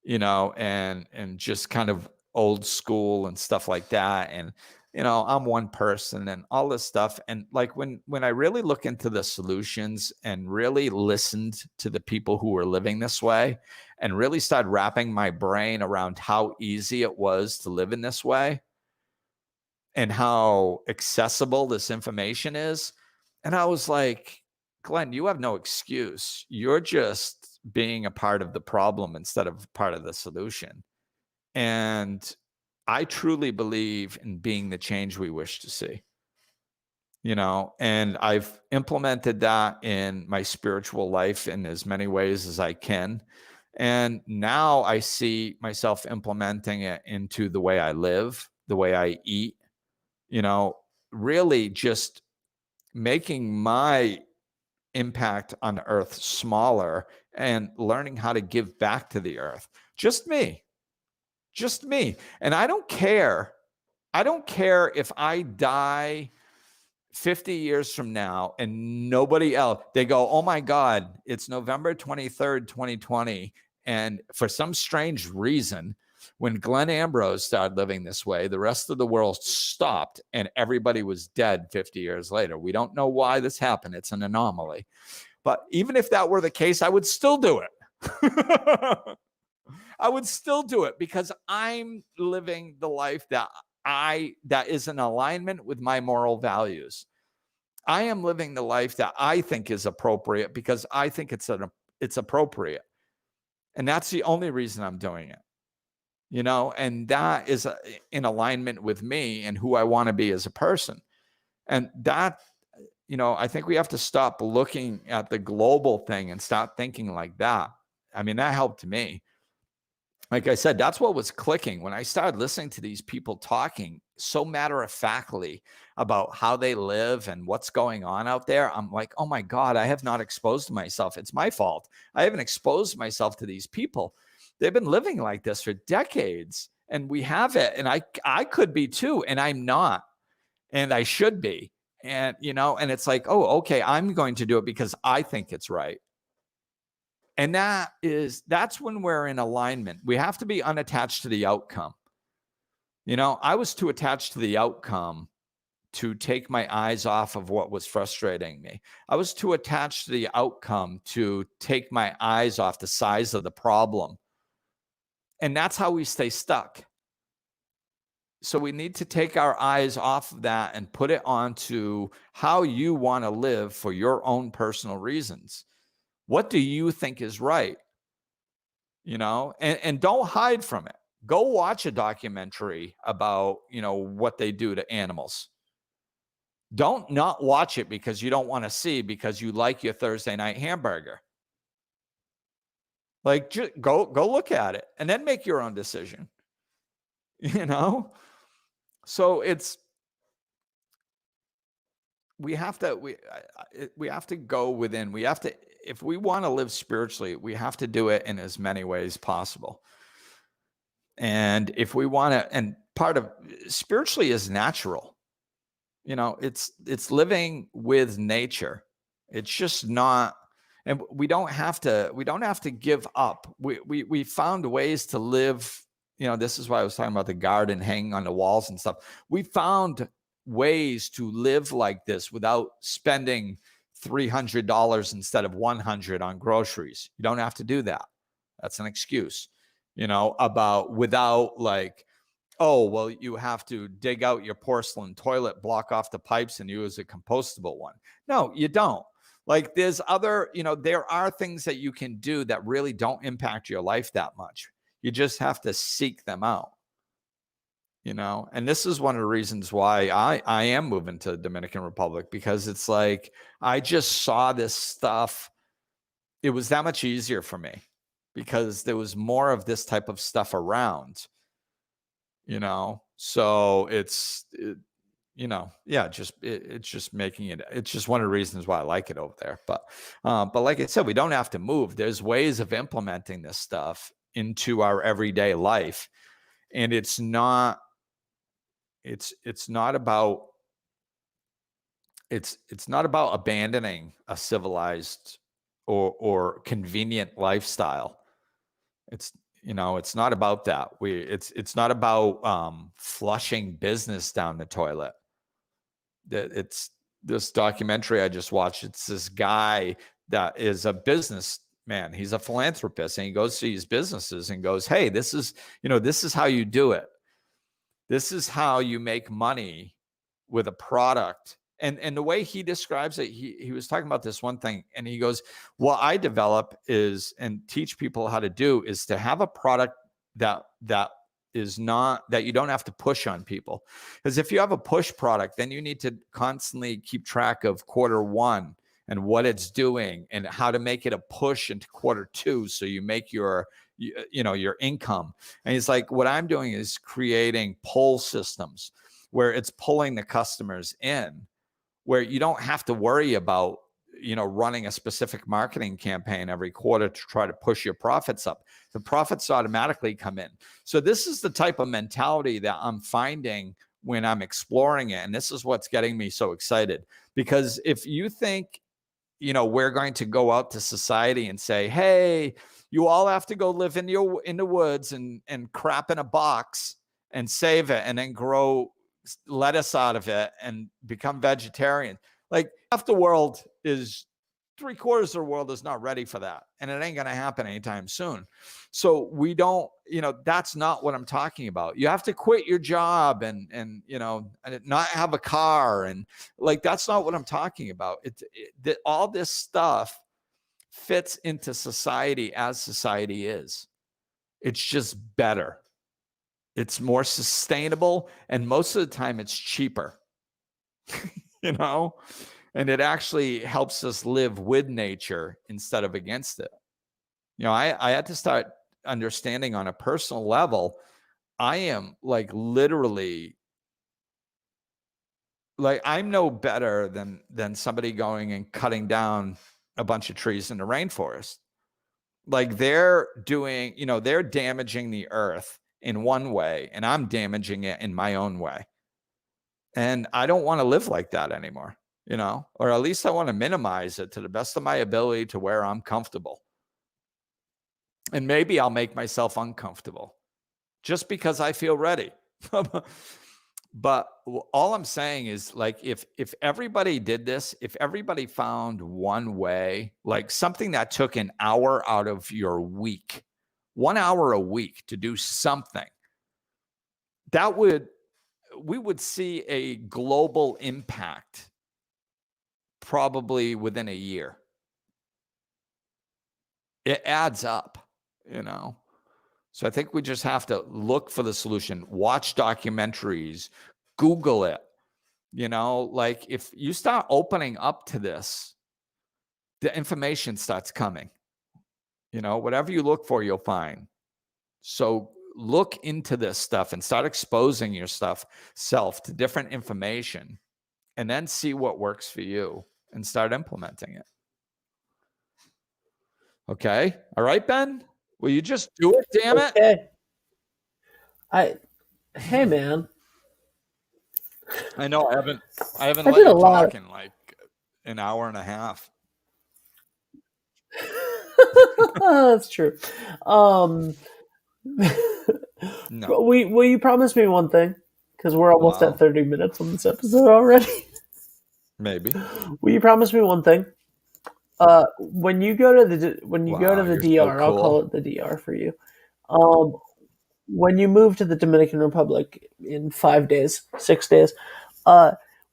and just kind of old school and stuff like that. And, I'm one person and all this stuff. And like when I really look into the solutions and really listened to the people who were living this way and really started wrapping my brain around how easy it was to live in this way and how accessible this information is. And I was like, Glenn, you have no excuse. You're just being a part of the problem instead of part of the solution. And I truly believe in being the change we wish to see. And I've implemented that in my spiritual life in as many ways as I can. And now I see myself implementing it into the way I live, the way I eat, really just making my impact on earth smaller and learning how to give back to the earth. Just me. And I don't care if I die 50 years from now and nobody else, they go, oh my God, it's November 23rd, 2020. And for some strange reason, when Glenn Ambrose started living this way, the rest of the world stopped and everybody was dead 50 years later. We don't know why this happened. It's an anomaly. But even if that were the case, I would still do it. I would still do it because I'm living the life that is in alignment with my moral values. I am living the life that I think is appropriate because I think it's appropriate. And that's the only reason I'm doing it. And that is in alignment with me and who I want to be as a person. And that, I think we have to stop looking at the global thing and stop thinking like that. I mean, that helped me. Like I said, that's what was clicking when I started listening to these people talking so matter-of-factly about how they live and what's going on out there. I'm like, oh my God, I have not exposed myself. It's my fault. I haven't exposed myself to these people. They've been living like this for decades, and we have it. And I could be too, and I'm not, and I should be. And, and it's like, oh, okay, I'm going to do it because I think it's right. And that's when we're in alignment. We have to be unattached to the outcome. I was too attached to the outcome to take my eyes off of what was frustrating me. I was too attached to the outcome to take my eyes off the size of the problem. And that's how we stay stuck. So we need to take our eyes off of that and put it onto how you want to live for your own personal reasons. What do you think is right? And don't hide from it. Go watch a documentary about, what they do to animals. Don't not watch it because you don't want to see, because you like your Thursday night hamburger. Like, just go look at it and then make your own decision. So we have to go within. We have to, if we want to live spiritually, we have to do it in as many ways possible. And if we want to, and part of spiritually is natural. It's living with nature. It's just not, and we don't have to give up. We found ways to live. This is why I was talking about the garden hanging on the walls and stuff. We found ways to live like this without spending $300 instead of $100 on groceries. You don't have to do that. That's an excuse, without like, oh, well, you have to dig out your porcelain toilet, block off the pipes, and use a compostable one. No, you don't. Like, there's other, there are things that you can do that really don't impact your life that much. You just have to seek them out, and this is one of the reasons why I am moving to the Dominican Republic, because it's like, I just saw this stuff. It was that much easier for me because there was more of this type of stuff around. So it's just making it, it's just one of the reasons why I like it over there. But like I said, we don't have to move. There's ways of implementing this stuff into our everyday life. And it's not about abandoning a civilized or convenient lifestyle. It's not about that. It's not about flushing business down the toilet. It's this documentary I just watched. It's this guy that is a businessman. He's a philanthropist, and he goes to these businesses and goes, "Hey, this is how you do it. This is how you make money with a product." And the way he describes it, he was talking about this one thing, and he goes, what I develop is, and teach people how to do, is to have a product that is not, that you don't have to push on people. Because if you have a push product, then you need to constantly keep track of quarter one and what it's doing and how to make it a push into quarter two, so you make your income. And he's like, what I'm doing is creating pull systems where it's pulling the customers in, where you don't have to worry about, running a specific marketing campaign every quarter to try to push your profits up. The profits automatically come in. So this is the type of mentality that I'm finding when I'm exploring it. And this is what's getting me so excited, because if you think, we're going to go out to society and say, hey, you all have to go live in the woods and crap in a box and save it and then grow lettuce out of it and become vegetarian. Like, half the world is, 3/4 of the world is not ready for that. And it ain't going to happen anytime soon. So we don't, that's not what I'm talking about. You have to quit your job and not have a car. And like, that's not what I'm talking about. All this stuff fits into society as society is. It's just better. It's more sustainable, and most of the time it's cheaper, and it actually helps us live with nature instead of against it. I had to start understanding on a personal level, I am like literally, like, I'm no better than somebody going and cutting down a bunch of trees in the rainforest. Like, they're doing, they're damaging the earth in one way, and I'm damaging it in my own way. And I don't want to live like that anymore, or at least I want to minimize it to the best of my ability to where I'm comfortable. And maybe I'll make myself uncomfortable just because I feel ready. But all I'm saying is, like, if everybody did this, if everybody found one way, like something that took an hour out of your week, 1 hour a week to do something, that would we would see a global impact probably within a year. It adds up, you know. So I think we just have to look for the solution, watch documentaries, Google it. You know, like if you start opening up to this, the information starts coming. You know, whatever you look for, you'll find. So look into this stuff and start exposing your self to different information, and then see what works for you and start implementing it. Okay. All right, Ben. Will you just do it? Damn it. Okay. Hey man. I know I haven't I let did a you lot. talk in like an hour and a half. That's true. No. Will you promise me one thing? Because we're almost Wow. at 30 minutes on this episode already. Maybe. Will you promise me one thing? When you go to the Wow, you're so DR, I'll call cool. it the DR for you. When you move to the Dominican Republic in 5 days, 6 days,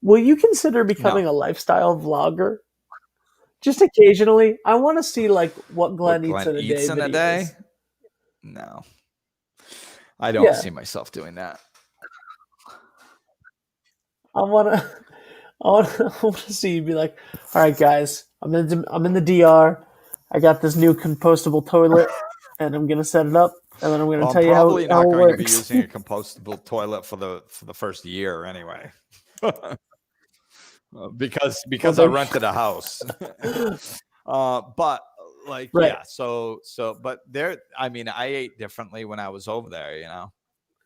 will you consider becoming No. a lifestyle vlogger? Just occasionally, I want to see like what Glenn What eats Glenn in a eats day in a videos. day? No. I don't Yeah, see myself doing that. I want to. I want to see you be like, all right, guys, I'm in the DR. I got this new compostable toilet, and I'm gonna set it up, and then I'm gonna Well, I'm tell you how probably it not going to be works. using a compostable toilet for the first year anyway. because I there- rented a house. But like, Right. yeah, so but there, I mean, I ate differently when I was over there, you know.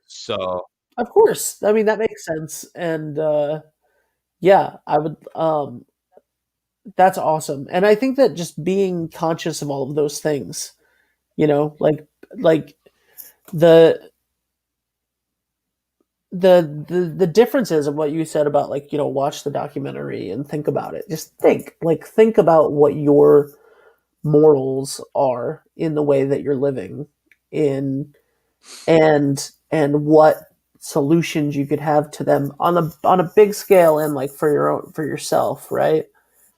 So Of course, I mean that makes sense, and yeah, I would. That's awesome, and I think that just being conscious of all of those things, you know, like the the differences of what you said about, like, you know, watch the documentary and think about it. Just think about what your morals are in the way that you're living in, and what solutions you could have to them on a big scale, and like for yourself, right?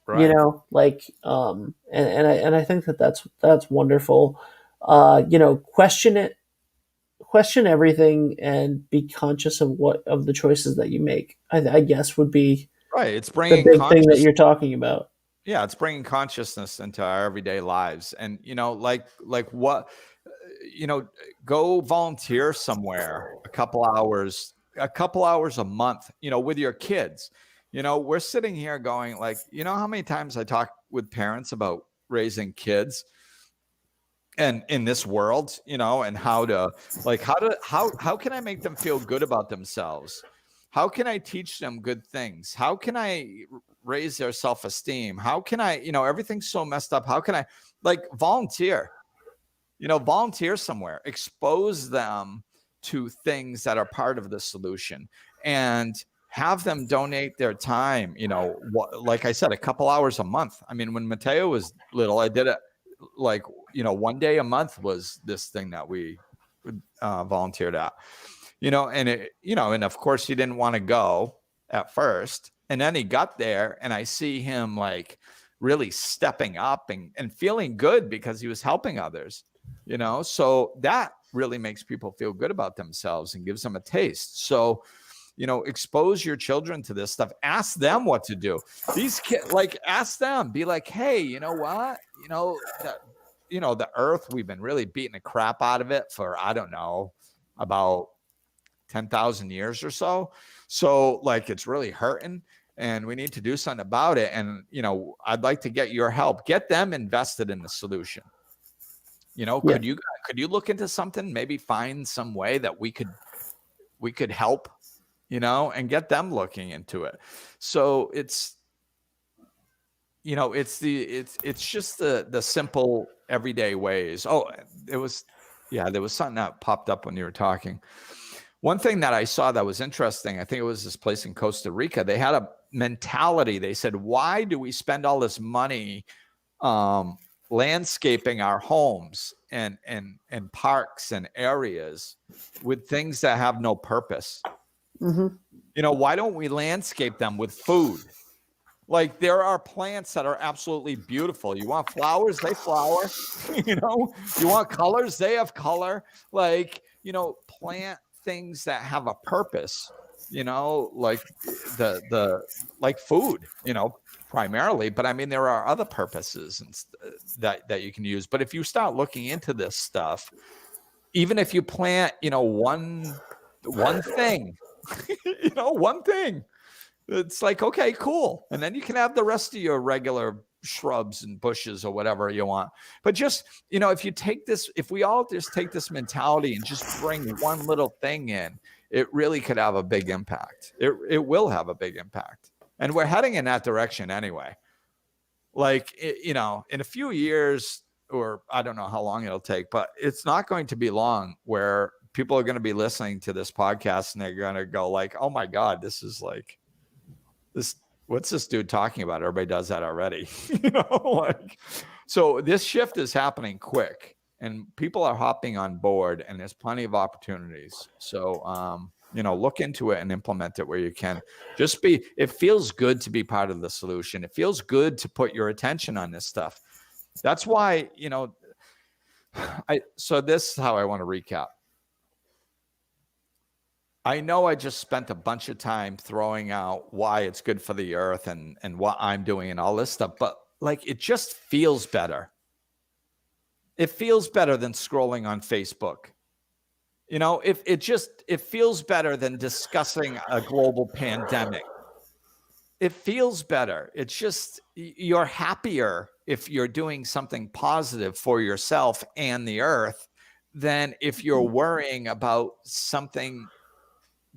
You right. know, like, and I think that that's wonderful. You know, question everything, and be conscious of what of the choices that you make. I guess would be Right. It's the bringing big thing that you're talking about. yeah, it's bringing consciousness into our everyday lives. And, you know, like what, you know, go volunteer somewhere a couple hours a month, you know, with your kids. You know, we're sitting here going like, you know how many times I talk with parents about raising kids and in this world, you know, and how can I make them feel good about themselves? How can I teach them good things? How can I raise their self-esteem? How can I, you know, everything's so messed up. How can I, like, volunteer? You know, volunteer somewhere, expose them to things that are part of the solution, and have them donate their time. You know, like I said, a couple hours a month. I mean, when Mateo was little, I did it like, you know, one day a month was this thing that we volunteered at, you know, and it, you know, and of course he didn't want to go at first. And then he got there, and I see him like really stepping up and feeling good because he was helping others, you know. So that really makes people feel good about themselves and gives them a taste. So, you know, expose your children to this stuff. Ask them what to do. These kids, like, ask them, be like, hey, you know what? You know, the earth, we've been really beating the crap out of it for, I don't know, about 10,000 years or so. So like, it's really hurting, and we need to do something about it. And, you know, I'd like to get your help, get them invested in the solution. You know, Yeah. could you look into something, maybe find some way that we could help, you know, and get them looking into it. So it's, you know, it's just the simple everyday ways. Oh, there was something that popped up when you were talking. One thing that I saw that was interesting, I think it was this place in Costa Rica. They had a mentality. They said, why do we spend all this money landscaping our homes and parks and areas with things that have no purpose? Mm-hmm. You know, why don't we landscape them with food? Like, there are plants that are absolutely beautiful. You want flowers, they flower. You know, you want colors, they have color. Like, you know, plant things that have a purpose, you know, like like food, you know, primarily. But I mean, there are other purposes that you can use. But if you start looking into this stuff, even if you plant, you know, one thing, you know, one thing, it's like, okay, cool. And then you can have the rest of your regular shrubs and bushes or whatever you want. But just, you know, if we all just take this mentality and just bring one little thing in, it really could have a big impact. It will have a big impact. And we're heading in that direction anyway. Like, you know, in a few years, or I don't know how long it'll take, but it's not going to be long where people are going to be listening to this podcast and they're going to go like, oh my God, this is like, what's this dude talking about? Everybody does that already. You know, like, so this shift is happening quick and people are hopping on board and there's plenty of opportunities. So, you know, look into it and implement it where you can. It feels good to be part of the solution. It feels good to put your attention on this stuff. That's why, you know, so this is how I want to recap. I know I just spent a bunch of time throwing out why it's good for the earth and what I'm doing and all this stuff, but like, it just feels better. It feels better than scrolling on Facebook. You know, it feels better than discussing a global pandemic. It feels better. It's just, you're happier if you're doing something positive for yourself and the earth than if you're worrying about something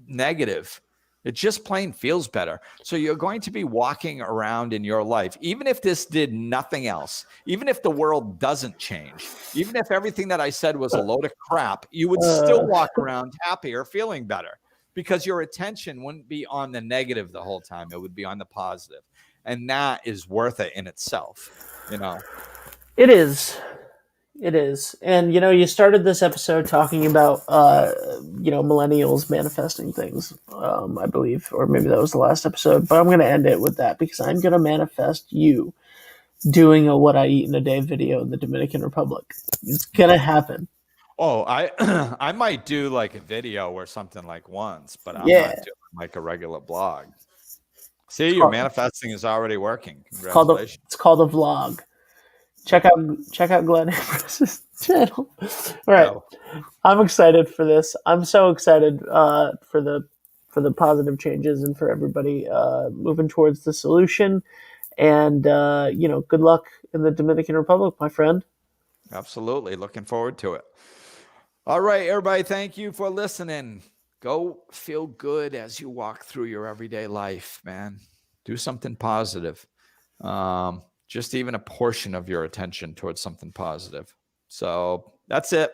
negative. It just plain feels better. So you're going to be walking around in your life, even if this did nothing else, even if the world doesn't change, even if everything that I said was a load of crap, you would still walk around happier, feeling better, because your attention wouldn't be on the negative the whole time. It would be on the positive. And that is worth it in itself, you know? It is. It is. And, you know, you started this episode talking about, you know, millennials manifesting things, I believe, or maybe that was the last episode, but I'm going to end it with that because I'm going to manifest you doing a What I Eat in a Day video in the Dominican Republic. It's going to happen. Oh, I might do like a video or something like once, but I'm not doing like a regular blog. See, your manifesting is already working. Congratulations. It's called a vlog. Check out Glenn Ambrose' channel. All right, I'm excited for this. I'm so excited for the positive changes and for everybody moving towards the solution. And you know, good luck in the Dominican Republic, my friend. Absolutely, looking forward to it. All right, everybody, thank you for listening. Go feel good as you walk through your everyday life, man. Do something positive. Just even a portion of your attention towards something positive. So that's it.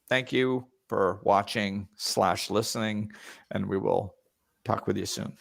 Thank you for watching / listening, and we will talk with you soon.